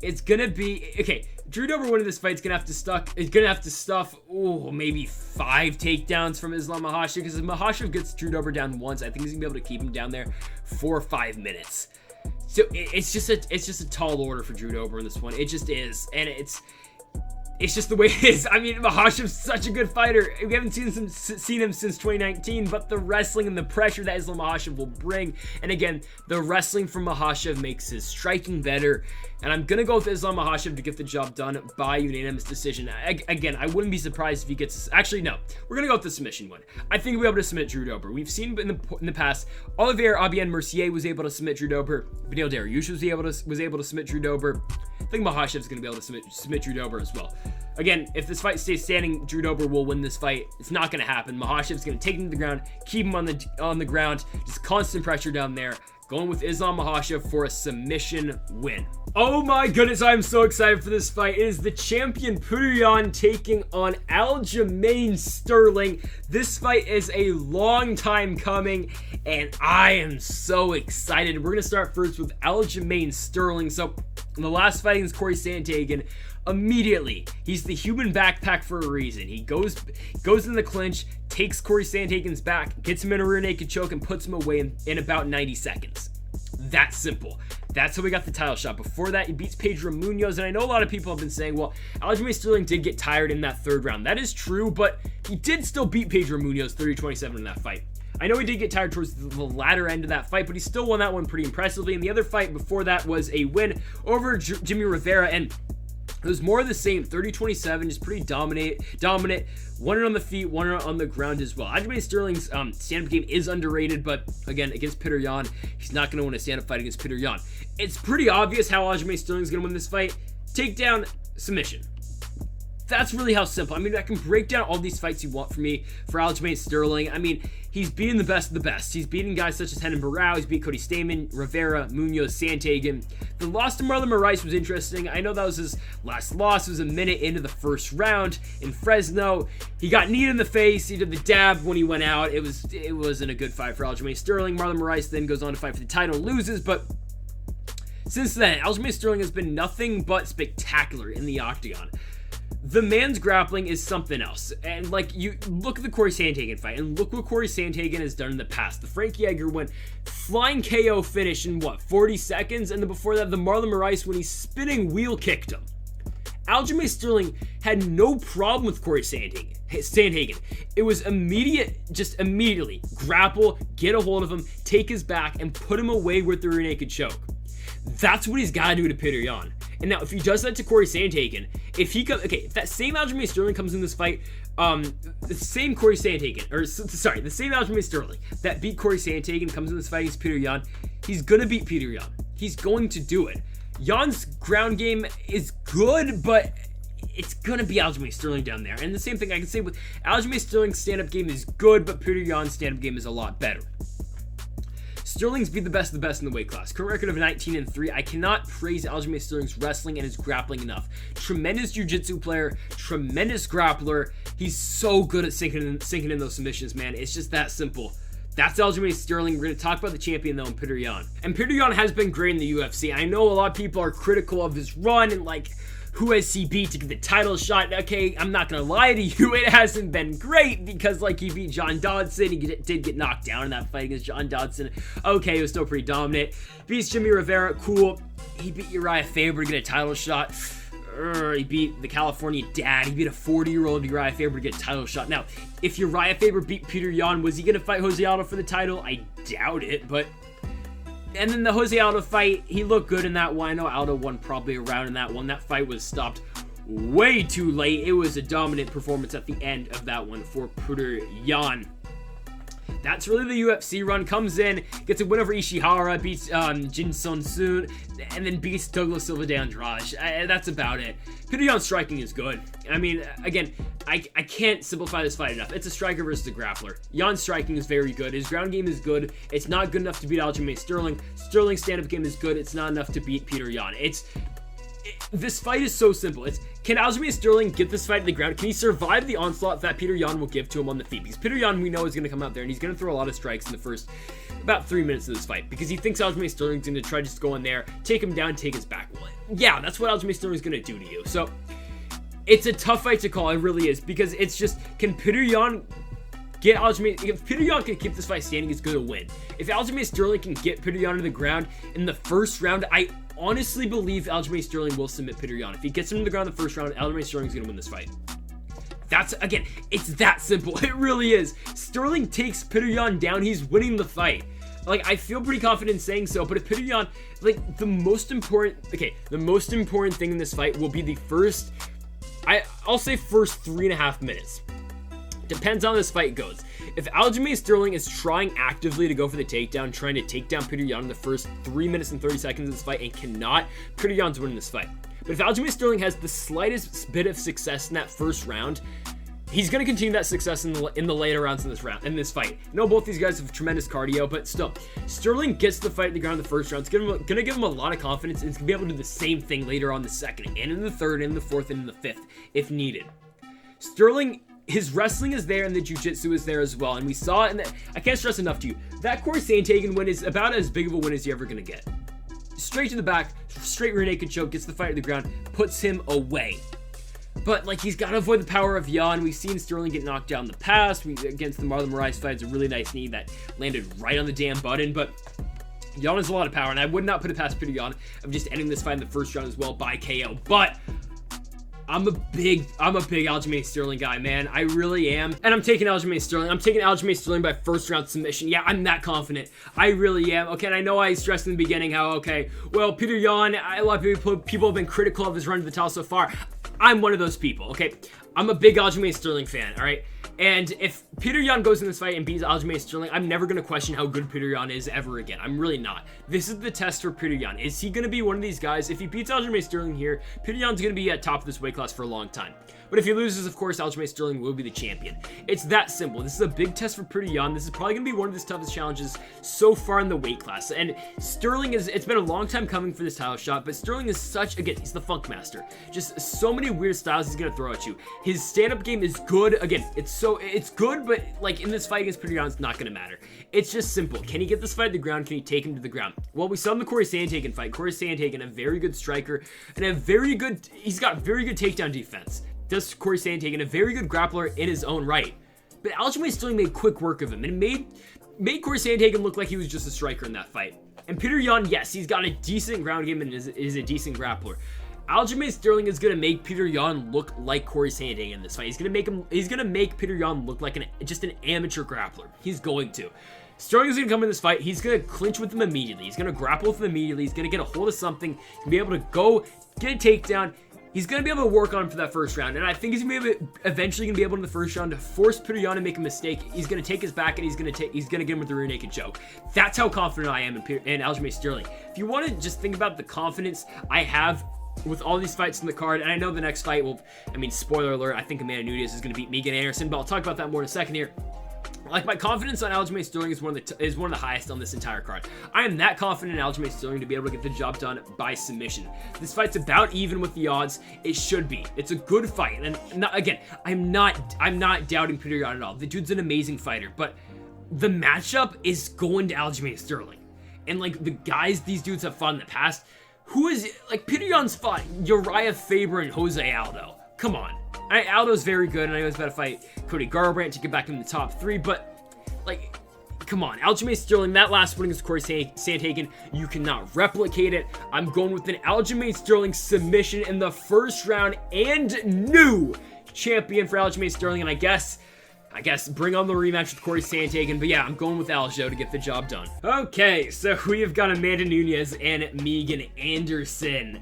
it's going to be... Okay, Drew Dober winning this fight is gonna have to stuff maybe 5 takedowns from Islam Makhachev, because if Makhachev gets Drew Dober down once, I think he's gonna be able to keep him down there for 5 minutes. So it's just a tall order for Drew Dober in this one. It just is, and it's just the way it is. I mean, Makhachev's such a good fighter. We haven't seen him since 2019, but the wrestling and the pressure that Islam Makhachev will bring, and again, the wrestling from Makhachev makes his striking better. And I'm gonna go with Islam Makhachev to get the job done by unanimous decision. Again, I wouldn't be surprised if he gets... Actually, no. We're gonna go with the submission win. I think we'll be able to submit Drew Dober. We've seen in the past, Olivier Aubin-Mercier was able to submit Drew Dober. Beneil Dariush was able to submit Drew Dober. I think Makhachev's gonna be able to submit Drew Dober as well. Again, if this fight stays standing, Drew Dober will win this fight. It's not gonna happen. Makhachev's gonna take him to the ground, keep him on the ground, just constant pressure down there. Going with Islam Makhachev for a submission win. Oh my goodness, I'm so excited for this fight. It is the champion Petr Yan taking on Aljamain Sterling. This fight is a long time coming, and I am so excited. We're going to start first with Aljamain Sterling. So, in the last fight against Corey Sandhagen, immediately, he's the human backpack for a reason. He goes in the clinch, takes Corey Sandhagen's back, gets him in a rear naked choke, and puts him away in about 90 seconds. That simple. That's how we got the title shot. Before that, he beats Pedro Munoz, and I know a lot of people have been saying, well, Aljamain Sterling did get tired in that third round. That is true, but he did still beat Pedro Munoz 30-27 in that fight. I know he did get tired towards the latter end of that fight, but he still won that one pretty impressively, and the other fight before that was a win over Jimmy Rivera, and it was more of the same, 30-27, just pretty dominant. One on the feet, one on the ground as well. Aljamain Sterling's stand-up game is underrated, but again, against Petr Yan, he's not going to win a stand-up fight against Petr Yan. It's pretty obvious how Aljamain Sterling's going to win this fight. Takedown, submission. That's really how simple. I mean, I can break down all these fights you want from me for Aljamain Sterling. I mean, he's beating the best of the best. He's beating guys such as Renan Barão. He's beat Cody Stamann, Rivera, Munoz, Sandhagen. The loss to Marlon Moraes was interesting. I know that was his last loss. It was a minute into the first round in Fresno. He got kneed in the face. He did the dab when he went out. It wasn't a good fight for Aljamain Sterling. Marlon Moraes then goes on to fight for the title and loses, but since then, Aljamain Sterling has been nothing but spectacular in the octagon. The man's grappling is something else. And like, you look at the Corey Sandhagen fight and look what Corey Sandhagen has done in the past. The Frankie Edgar went flying KO finish in 40 seconds, and then before that the Marlon Moraes when he spinning wheel kicked him. Aljamain Sterling had no problem with Corey Sandhagen. It was immediately grapple, get a hold of him, take his back, and put him away with the rear naked choke. That's what he's got to do to Petr Yan. And now, if he does that to Corey Sandhagen, if that same Aljamain Sterling comes in this fight, the same Aljamain Sterling that beat Corey Sandhagen comes in this fight against Petr Yan, he's gonna beat Petr Yan. He's going to do it. Yan's ground game is good, but it's gonna be Aljamain Sterling down there. And the same thing I can say with Aljamain Sterling's stand-up game is good, but Petr Yan's stand-up game is a lot better. Sterling's beat the best of the best in the weight class. Current record of 19-3. I cannot praise Aljamain Sterling's wrestling and his grappling enough. Tremendous jiu-jitsu player, tremendous grappler. He's so good at sinking in those submissions, man. It's just that simple. That's Aljamain Sterling. We're going to talk about the champion, though, in Petr Yan. And Petr Yan has been great in the UFC. I know a lot of people are critical of his run and, like, who has he beat to get the title shot? Okay, I'm not going to lie to you. It hasn't been great because, like, he beat John Dodson. He did get knocked down in that fight against John Dodson. Okay, he was still pretty dominant. Beats Jimmy Rivera. Cool. He beat Uriah Faber to get a title shot. He beat the California Dad. He beat a 40-year-old Uriah Faber to get a title shot. Now, if Uriah Faber beat Petr Yan, was he going to fight Jose Aldo for the title? I doubt it, but... And then the Jose Aldo fight, he looked good in that one. I know Aldo won probably a round in that one. That fight was stopped way too late. It was a dominant performance at the end of that one for Petr Yan. That's really the UFC run. Comes in, gets a win over Ishihara, beats Jin Sun Soon, and then beats Douglas Silva de Andrade. That's about it. Petr Yan's striking is good. I mean, again, I can't simplify this fight enough. It's a striker versus a grappler. Yan's striking is very good. His ground game is good. It's not good enough to beat Aljamain Sterling. Sterling's stand-up game is good. It's not enough to beat Petr Yan. This fight is so simple. Can Aljamain Sterling get this fight to the ground? Can he survive the onslaught that Petr Yan will give to him on the feet? Because Petr Yan, we know, is going to come out there and he's going to throw a lot of strikes in the first about 3 minutes of this fight because he thinks Aljamain Sterling's going to try to just go in there, take him down, take his back. Well, yeah, that's what Aljamain Sterling's going to do to you. So it's a tough fight to call. It really is, because it's just, can Petr Yan get Aljamain? If Petr Yan can keep this fight standing, he's going to win. If Aljamain Sterling can get Petr Yan to the ground in the first round, I honestly believe Aljamain Sterling will submit Petr Yan. If he gets him to the ground in the first round, Aljamain Sterling's going to win this fight. That's, again, it's that simple. It really is. Sterling takes Petr Yan down, he's winning the fight. Like, I feel pretty confident in saying so, but if Petr Yan, like, the most important thing in this fight will be the first, I'll say first 3.5 minutes. Depends on how this fight goes. If Aljamain Sterling is trying actively to go for the takedown, trying to take down Petr Yan in the first 3 minutes and 30 seconds of this fight and cannot, Petr Yan's winning this fight. But if Aljamain Sterling has the slightest bit of success in that first round, he's going to continue that success in the later rounds in this fight. I know both these guys have tremendous cardio, but still, Sterling gets the fight in the ground in the first round. It's going to give him a lot of confidence, and he's going to be able to do the same thing later on in the second, and in the third, and in the fourth, and in the fifth, if needed. Sterling, his wrestling is there, and the jiu-jitsu is there as well, and we saw it, and I can't stress enough to you, that Corey Sandhagen win is about as big of a win as you're ever going to get. Straight to the back, straight rear naked choke, gets the fight to the ground, puts him away. But, like, he's got to avoid the power of Yan. We've seen Sterling get knocked down in the past. Against the Marlon Moraes fight, it's a really nice knee that landed right on the damn button. But Yan has a lot of power, and I would not put it past Petr Yan of just ending this fight in the first round as well by KO. But I'm a big Aljamain Sterling guy, man. I really am. And I'm taking Aljamain Sterling. I'm taking Aljamain Sterling by first round submission. Yeah, I'm that confident. I really am. Okay, and I know I stressed in the beginning how, okay, well, Petr Yan, a lot of people have been critical of his run to the title so far. I'm one of those people, okay? I'm a big Aljamain Sterling fan, all right? And if Petr Yan goes in this fight and beats Aljamain Sterling, I'm never going to question how good Petr Yan is ever again. I'm really not. This is the test for Petr Yan. Is he going to be one of these guys? If he beats Aljamain Sterling here, Petr Yan's going to be at top of this weight class for a long time. But if he loses, of course, Aljamain Sterling will be the champion. It's that simple. This is a big test for Petr Yan. This is probably going to be one of his toughest challenges so far in the weight class. And Sterling it's been a long time coming for this title shot, but Sterling is again, he's the funk master. Just so many weird styles he's going to throw at you. His stand-up game is good. Again, it's good, but like in this fight against Petr Yan, it's not going to matter. It's just simple. Can he get this fight to the ground? Can he take him to the ground? Well, we saw in the Corey Sandhagen fight. Corey Sandhagen, a very good striker, and he's got very good takedown defense. Does Corey Sandhagen, a very good grappler in his own right. But Aljamain Sterling made quick work of him, and made Corey Sandhagen look like he was just a striker in that fight. And Petr Yan, yes, he's got a decent ground game and is a decent grappler. Aljamain Sterling is going to make Petr Yan look like Corey Sandhagen in this fight. He's going to make Petr Yan look like just an amateur grappler. He's going to. Sterling is going to come in this fight. He's going to clinch with him immediately. He's going to grapple with him immediately. He's going to get a hold of something. He's going to be able to go get a takedown. He's going to be able to work on him for that first round. And I think he's going to be eventually going to be able in the first round to force Petr Yan to make a mistake. He's going to take his back and he's going to get him with the rear naked choke. That's how confident I am in Aljamain Sterling. If you want to just think about the confidence I have with all these fights in the card, and I know the next fight will, spoiler alert, I think Amanda Nunes is going to beat Megan Anderson, but I'll talk about that more in a second here. Like, my confidence on Aljamain Sterling is one of the highest on this entire card. I am that confident in Aljamain Sterling to be able to get the job done by submission. This fight's about even with the odds. It should be. It's a good fight, and again, I'm not doubting Petr Yan at all. The dude's an amazing fighter, but the matchup is going to Aljamain Sterling. And like the guys these dudes have fought in the past, who is like Petr Yan's fought Uriah Faber and Jose Aldo. Come on. Aldo's very good, and I know he's about to fight Cody Garbrandt to get back in the top 3, but, like, come on. Aljamain Sterling, that last win against Corey Sandhagen, you cannot replicate it. I'm going with an Aljamain Sterling submission in the first round and new champion for Aljamain Sterling, and I guess bring on the rematch with Corey Sandhagen, but yeah, I'm going with Aljo to get the job done. Okay, so we have got Amanda Nunes and Megan Anderson.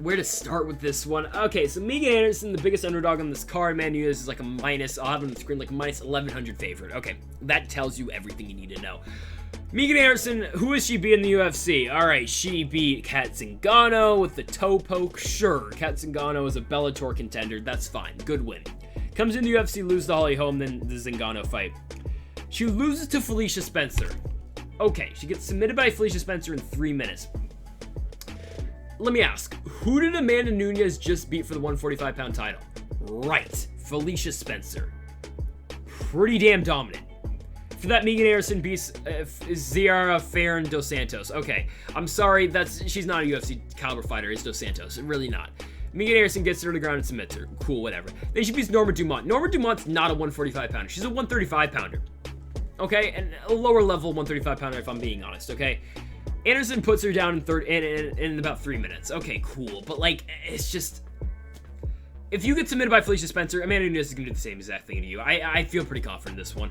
Where to start with this one? Okay, so Megan Anderson, the biggest underdog on this card. Amanda Nunes is like I'll have it on the screen, like a minus 1100 favorite. Okay, that tells you everything you need to know. Megan Anderson, who has she beat in the UFC? Alright, she beat Kat Zingano with the toe poke. Sure, Kat Zingano is a Bellator contender. That's fine. Good win. Comes in the UFC, loses to Holly Holm, then the Zingano fight. She loses to Felicia Spencer. Okay, she gets submitted by Felicia Spencer in 3 minutes. Let me ask, who did Amanda Nunes just beat for the 145-pound title? Right, Felicia Spencer. Pretty damn dominant. For that, Megan Anderson beats Ziara Ferran dos Santos. Okay, I'm sorry, she's not a UFC caliber fighter, it's dos Santos. Really not. Megan Anderson gets her to the ground and submits her. Cool, whatever. Then she beats Norma Dumont. Norma Dumont's not a 145-pounder. She's a 135-pounder. Okay, and a lower level 135-pounder if I'm being honest, okay? Anderson puts her down in about 3 minutes. Okay, cool. But, like, it's just... If you get submitted by Felicia Spencer, Amanda Nunes is going to do the same exact thing to you. I feel pretty confident in this one.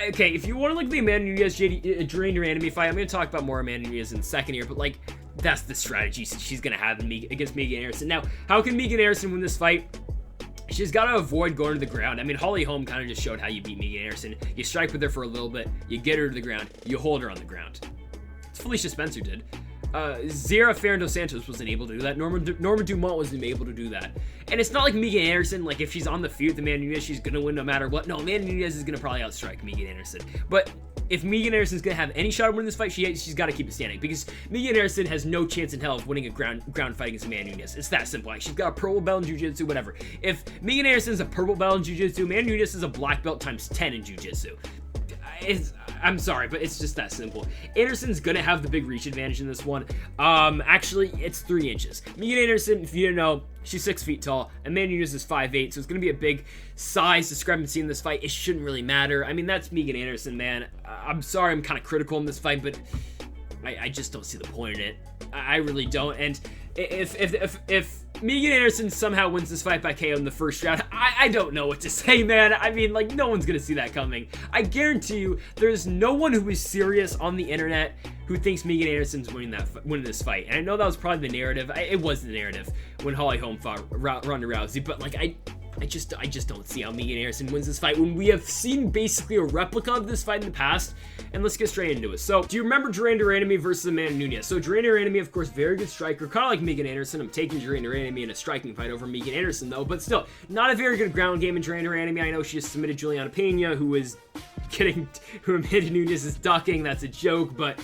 Okay, if you want to look at the Amanda Nunes Duran Duranemy fight, I'm going to talk about more Amanda Nunes in a second here, but, like, that's the strategy she's going to have against Megan Anderson. Now, how can Megan Anderson win this fight? She's got to avoid going to the ground. I mean, Holly Holm kind of just showed how you beat Megan Anderson. You strike with her for a little bit, you get her to the ground, you hold her on the ground. Felicia Spencer did. Ziara Ferran dos Santos wasn't able to do that. Norma Dumont wasn't able to do that. And it's not like Megan Anderson, like if she's on the field with Amanda Nunes, she's going to win no matter what. No, Amanda Nunes is going to probably outstrike Megan Anderson. But if Megan Anderson's going to have any shot of winning this fight, she's got to keep it standing. Because Megan Anderson has no chance in hell of winning a ground fight against Amanda Nunes. It's that simple. Like, she's got a purple belt in jiu-jitsu, whatever. If Megan Anderson's a purple belt in jiu-jitsu, Amanda Nunes is a black belt times 10 in jiu-jitsu. I'm sorry, but it's just that simple. Anderson's gonna have the big reach advantage in this one. Actually, it's 3 inches. Megan Anderson, if you didn't know, she's 6 feet tall. Amanda Nunes is 5'8", so it's gonna be a big size discrepancy in this fight. It shouldn't really matter. I mean, that's Megan Anderson, man. I'm sorry, I'm kind of critical in this fight, but I just don't see the point in it. I really don't. And if Megan Anderson somehow wins this fight by KO in the first round, I don't know what to say, man. I mean, like, no one's gonna see that coming. I guarantee you, there's no one who is serious on the internet who thinks Megan Anderson's winning this fight. And I know that was probably the narrative. It was the narrative when Holly Holm fought Ronda Rousey, but like, I just don't see how Megan Anderson wins this fight when we have seen basically a replica of this fight in the past. And let's get straight into it. So, do you remember Duran Duranemy versus Amanda Nunes? So, Duran Duranemy, of course, very good striker, kind of like Megan Anderson. I'm taking Duran Duranemy in a striking fight over Megan Anderson, though, but still, not a very good ground game in Duran Duranemy. I know she just submitted Juliana Pena, who Amanda Nunes is ducking. That's a joke, but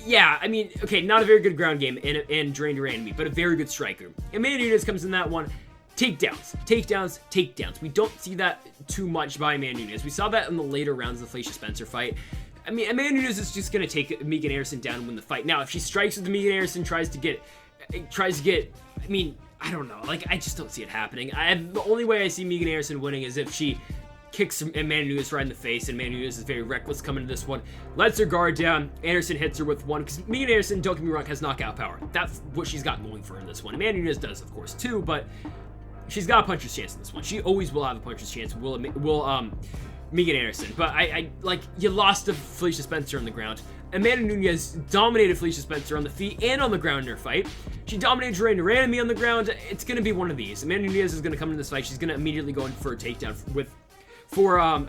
yeah, I mean, okay, not a very good ground game in Duran Duranemy, but a very good striker. Amanda Nunes comes in that one. Takedowns. We don't see that too much by Amanda Nunes. We saw that in the later rounds of the Felicia Spencer fight. I mean, Amanda Nunes is just going to take Megan Anderson down and win the fight. Now, if she strikes with Megan Anderson, tries to get, I mean, I don't know. Like, I just don't see it happening. The only way I see Megan Anderson winning is if she kicks Amanda Nunes right in the face, and Amanda Nunes is very reckless coming to this one. Lets her guard down. Anderson hits her with one, because Megan Anderson, don't get me wrong, has knockout power. That's what she's got going for her in this one. Amanda Nunes does, of course, too, but she's got a puncher's chance in this one. She always will have a puncher's chance. Megan Anderson. But I like, you lost to Felicia Spencer on the ground. Amanda Nunes dominated Felicia Spencer on the feet and on the ground in her fight. She dominated Duran Duranemy on the ground. It's going to be one of these. Amanda Nunes is going to come into this fight. She's going to immediately go in for a takedown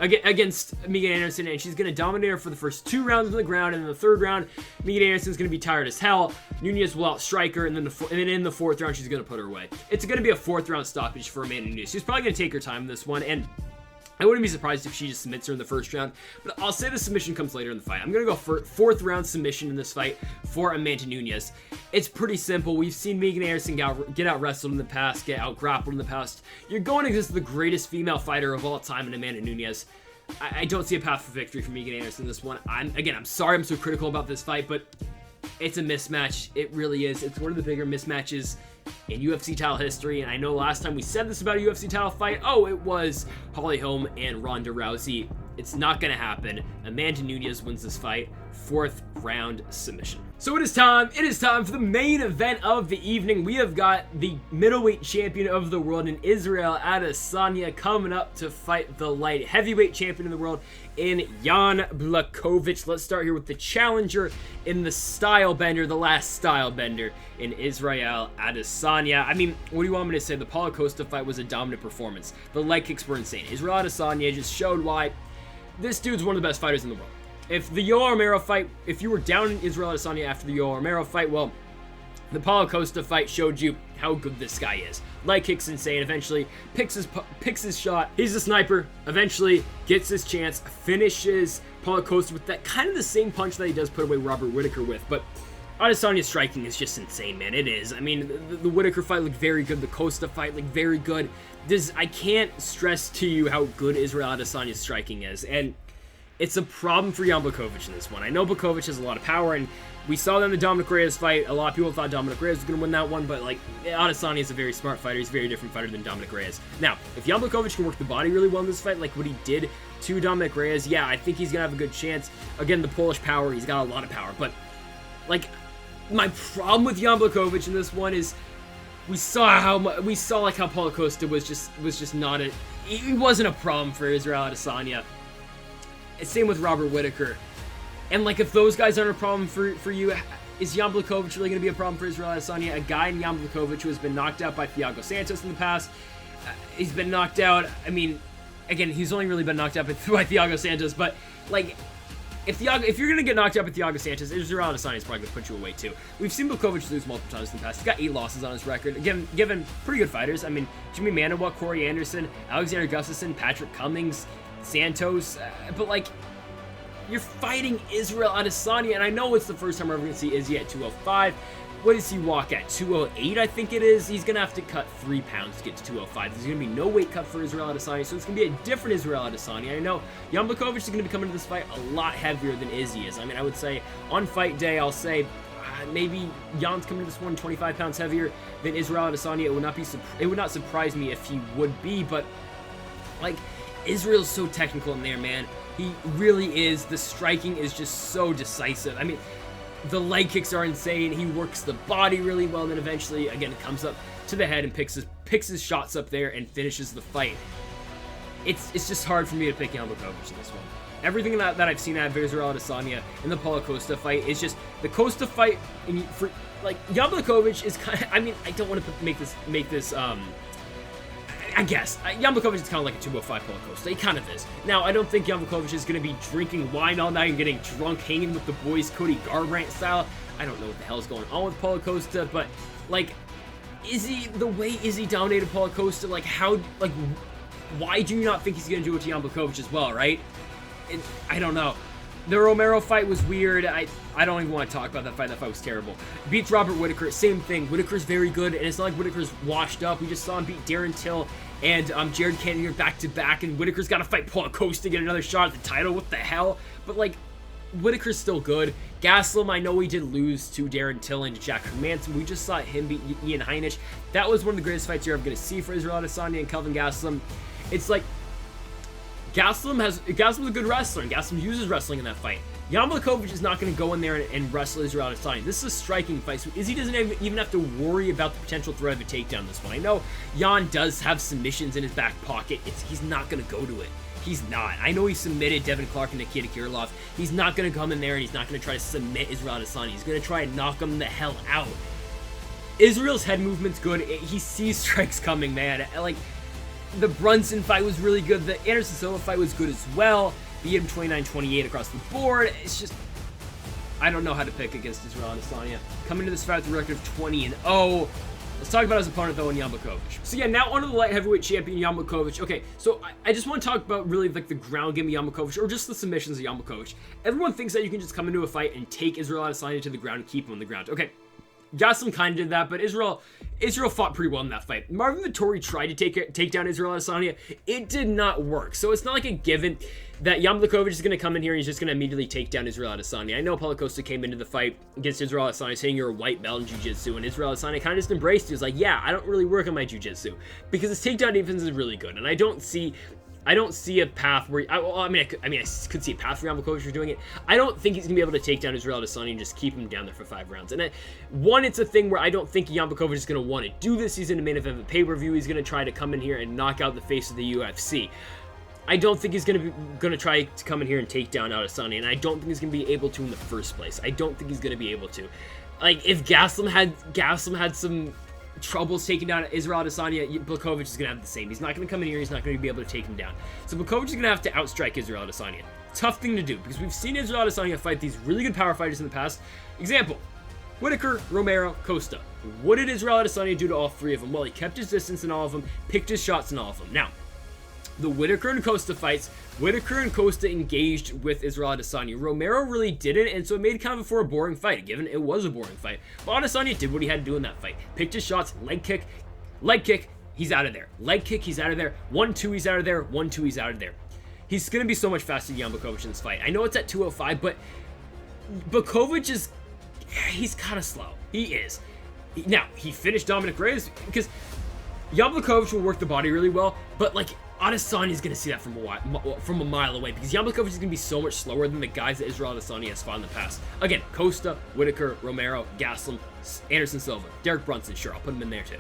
against Megan Anderson, and she's going to dominate her for the first 2 rounds on the ground, and in the 3rd round, Megan Anderson's going to be tired as hell. Nunes will outstrike her, and then in the 4th round, she's going to put her away. It's going to be a 4th round stoppage for Amanda Nunes. She's probably going to take her time in this one, and I wouldn't be surprised if she just submits her in the 1st round, but I'll say the submission comes later in the fight. I'm going to go for 4th round submission in this fight for Amanda Nunes. It's pretty simple. We've seen Megan Anderson get out wrestled in the past, get out grappled in the past. You're going against the greatest female fighter of all time in Amanda Nunes. I don't see a path for victory for Megan Anderson in this one. I'm sorry I'm so critical about this fight, but it's a mismatch. It really is. It's one of the bigger mismatches in UFC title history, and I know last time we said this about a UFC title fight, it was Holly Holm and Ronda Rousey. It's not going to happen. Amanda Nunes wins this fight, 4th round submission. So it is time for the main event of the evening. We have got the middleweight champion of the world in Israel Adesanya coming up to fight the light heavyweight champion of the world in Jan Blachowicz. Let's start here with the challenger in the style bender, the last style bender in Israel Adesanya. I mean, what do you want me to say? The Paulo Costa fight was a dominant performance. The leg kicks were insane. Israel Adesanya just showed why this dude's one of the best fighters in the world. If the Yoel Romero fight, if you were down in Israel Adesanya after the Yoel Romero fight, well, the Paulo Costa fight showed you how good this guy is. Leg kicks insane. Eventually picks his shot. He's a sniper. Eventually gets his chance. Finishes Paulo Costa with that kind of the same punch that he does put away Robert Whittaker with. But Adesanya's striking is just insane, man. It is. I mean, the Whittaker fight looked very good. The Costa fight looked very good. I can't stress to you how good Israel Adesanya's striking is. And it's a problem for Jan Blachowicz in this one. I know Blachowicz has a lot of power, and we saw that in the Dominic Reyes fight. A lot of people thought Dominic Reyes was going to win that one, but like, Adesanya is a very smart fighter. He's a very different fighter than Dominic Reyes. Now, if Jan Blachowicz can work the body really well in this fight, like what he did to Dominic Reyes, yeah, I think he's going to have a good chance. Again, the Polish power, he's got a lot of power, but like, my problem with Jan Blachowicz in this one is we saw how Paulo Costa was just not he wasn't a problem for Israel Adesanya. Same with Robert Whittaker. And like, if those guys aren't a problem for you, is Jan Blachowicz really going to be a problem for Israel Adesanya? A guy in Jan Blachowicz who has been knocked out by Thiago Santos in the past. He's been knocked out. I mean, again, he's only really been knocked out by Thiago Santos, but like, if you're going to get knocked out by Thiago Santos, Israel Adesanya is probably going to put you away too. We've seen Blachowicz lose multiple times in the past. He's got 8 losses on his record. Given pretty good fighters. I mean, Jimmy Manuwa, Corey Anderson, Alexander Gustafsson, Patrick Cummings, Santos, but like, you're fighting Israel Adesanya, and I know it's the first time we're ever going to see Izzy at 205. What does he walk at? 208, I think it is. He's going to have to cut 3 pounds to get to 205. There's going to be no weight cut for Israel Adesanya, so it's going to be a different Israel Adesanya. I know Jan Blachowicz is going to be coming to this fight a lot heavier than Izzy is. I mean, I would say on fight day, I'll say maybe Jan's coming to this one 25 pounds heavier than Israel Adesanya. It would not surprise me if he would be, but like, Israel's so technical in there, man. He really is. The striking is just so decisive. I mean, the leg kicks are insane. He works the body really well, and then eventually, again, comes up to the head and picks his shots up there and finishes the fight. It's just hard for me to pick Jan Blachowicz in this one. Everything that I've seen out of Israel Adesanya in the Paulo Costa fight is just the Costa fight. For like, Jan Blachowicz is kind of, I mean, I don't want to make this. I guess. Jan Blachowicz is kind of like a 205 Paulo. He kind of is. Now, I don't think Jan Blachowicz is going to be drinking wine all night and getting drunk, hanging with the boys, Cody Garbrandt style. I don't know what the hell's going on with Paulo Costa, but, like, the way Izzy dominated Paulo Costa, like, why do you not think he's going to do it to Jan Blachowicz as well, right? I don't know. The Romero fight was weird. I don't even want to talk about that fight. That fight was terrible. Beats Robert Whittaker. Same thing. Whittaker's very good, and it's not like Whittaker's washed up. We just saw him beat Darren Till and Jared Cannonier back-to-back, and Whittaker's got to fight Paulo Costa to get another shot at the title. What the hell? But, like, Whittaker's still good. Gastelum, I know he did lose to Darren Till and to Jack Hermanson. We just saw him beat Ian Heinisch. That was one of the greatest fights you're ever going to see for Israel Adesanya and Kelvin Gastelum. It's like, Gastelum's a good wrestler, and Gastelum uses wrestling in that fight. Jan Blachowicz is not going to go in there and wrestle Israel Adesanya. This is a striking fight, so Izzy doesn't even have to worry about the potential threat of a takedown this one. I know Jan does have submissions in his back pocket. He's not going to go to it. He's not. I know he submitted Devin Clark and Nikita Kirilov. He's not going to come in there and he's not going to try to submit Israel Adesanya. He's going to try and knock him the hell out. Israel's head movement's good. He sees strikes coming, man. Like, the Brunson fight was really good. The Anderson Silva fight was good as well. Beat him 29-28 across the board. It's just, I don't know how to pick against Israel Adesanya. Coming to this fight with a record of 20-0. Let's talk about his opponent, though, in Jan Blachowicz. So, yeah, now onto the light heavyweight champion, Jan Blachowicz. Okay, so I just want to talk about really, like, the ground game of Jan Blachowicz, or just the submissions of Jan Blachowicz. Everyone thinks that you can just come into a fight and take Israel Adesanya to the ground and keep him on the ground. Okay, Gastelum kind of did that, but Israel fought pretty well in that fight. Marvin Vettori tried to take down Israel Adesanya. It did not work. So it's not like a given that Jan Blachowicz is going to come in here and he's just going to immediately take down Israel Adesanya. I know Paulo Costa came into the fight against Israel Adesanya saying you're a white belt in jiu-jitsu, and Israel Adesanya kind of just embraced it. He was like, yeah, I don't really work on my jiu-jitsu because his takedown defense is really good, and I don't see a path where I could see a path for Jan Blachowicz for doing it. I don't think he's gonna be able to take down Israel Adesanya and just keep him down there for 5 rounds. And it's a thing where I don't think Jan Blachowicz is gonna want to do this. He's in the main event of a pay-per-view. He's gonna try to come in here and knock out the face of the UFC. I don't think he's gonna try to come in here and take down Adesanya, and I don't think he's gonna be able to in the first place. I don't think he's gonna be able to. Like, if Gastelum had some troubles taking down Israel Adesanya, Blachowicz is going to have the same. He's not going to come in here. He's not going to be able to take him down. So Blachowicz is going to have to outstrike Israel Adesanya. Tough thing to do because we've seen Israel Adesanya fight these really good power fighters in the past. Example, Whittaker, Romero, Costa. What did Israel Adesanya do to all 3 of them? Well, he kept his distance in all of them, picked his shots in all of them. Now, the Whittaker and Costa fights, Whittaker and Costa engaged with Israel Adesanya. Romero really didn't, and so it made kind of for a boring fight, given it was a boring fight. But Adesanya did what he had to do in that fight. Picked his shots, leg kick, he's out of there. Leg kick, he's out of there. 1-2, he's out of there. 1-2, he's out of there. He's going to be so much faster than Jan Blachowicz in this fight. I know it's at 205, but Blachowicz he's kind of slow. He is. Now, he finished Dominic Reyes because Jan Blachowicz will work the body really well, but, like, Adesanya is going to see that from a mile away because Jan Blachowicz is going to be so much slower than the guys that Israel Adesanya has fought in the past. Again, Costa, Whittaker, Romero, Gastelum, Anderson Silva, Derek Brunson, sure, I'll put him in there too.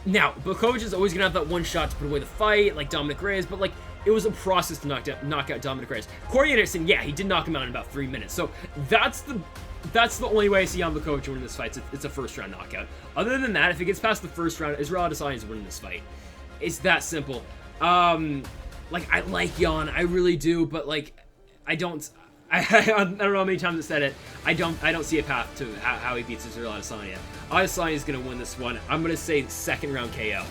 Now, Blachowicz is always going to have that one shot to put away the fight, like Dominic Reyes, but, like, it was a process to knock out Dominic Reyes. Corey Anderson, yeah, he did knock him out in about 3 minutes, so that's the only way I see Jan Blachowicz winning this fight. It's a first-round knockout. Other than that, if it gets past the first round, Israel Adesanya is winning this fight. It's that simple. Like, I like Jan, I really do, but, like, I don't know how many times I said it. I don't see a path to how he beats Israel Adesanya. Adesanya is gonna win this one. I'm gonna say 2nd round KO.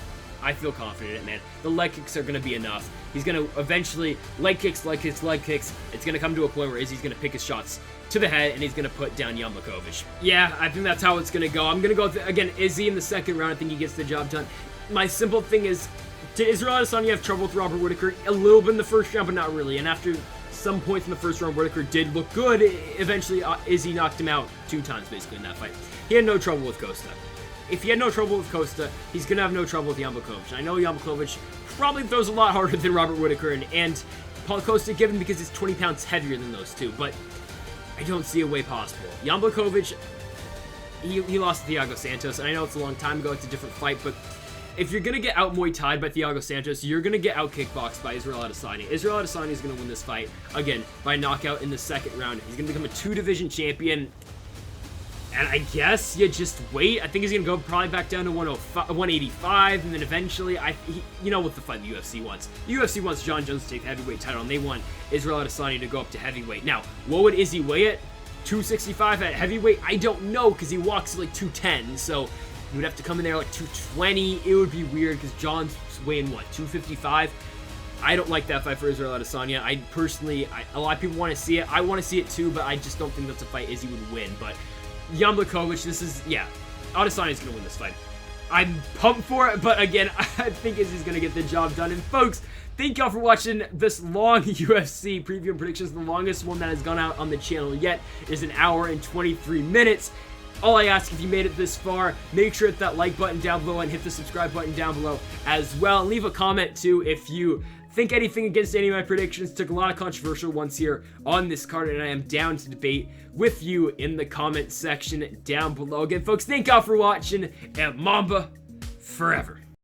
I feel confident in it, man. The leg kicks are gonna be enough. He's gonna eventually leg kicks. It's gonna come to a point where Izzy's gonna pick his shots to the head and he's gonna put down Jan Blachowicz. Yeah, I think that's how it's gonna go. I'm gonna go again. Izzy in the 2nd round. I think he gets the job done. My simple thing is, did Israel Adesanya have trouble with Robert Whittaker? A little bit in the first round, but not really. And after some points in the first round, Whittaker did look good. Eventually, Izzy knocked him out 2 times, basically, in that fight. He had no trouble with Costa. If he had no trouble with Costa, he's going to have no trouble with Jan Blachowicz. I know Jan Blachowicz probably throws a lot harder than Robert Whittaker and Paulo Costa, given because he's 20 pounds heavier than those two, but I don't see a way possible. Jan Blachowicz, he lost to Thiago Santos, and I know it's a long time ago, it's a different fight, but if you're going to get out Muay Thai'd by Thiago Santos, you're going to get out kickboxed by Israel Adesanya. Israel Adesanya is going to win this fight, again, by knockout in the 2nd round. He's going to become a 2-division champion. And I guess you just wait. I think he's going to go probably back down to 185, and then eventually, you know what the fight the UFC wants. The UFC wants John Jones to take the heavyweight title, and they want Israel Adesanya to go up to heavyweight. Now, what would Izzy weigh at 265 at heavyweight? I don't know, because he walks like 210, so he would have to come in there like 220. It would be weird, because John's weighing, what, 255? I don't like that fight for Israel Adesanya. I personally, a lot of people want to see it. I want to see it too, but I just don't think that's a fight Izzy would win. But Jan Blachowicz, this is, yeah, Adesanya's going to win this fight. I'm pumped for it, but again, I think Izzy's going to get the job done. And folks, thank y'all for watching this long UFC preview and predictions. The longest one that has gone out on the channel yet is 1 hour and 23 minutes. All I ask, if you made it this far, make sure to hit that like button down below and hit the subscribe button down below as well. And leave a comment too if you think anything against any of my predictions. Took a lot of controversial ones here on this card, and I am down to debate with you in the comment section down below. Again, folks, thank y'all for watching, and Mamba forever.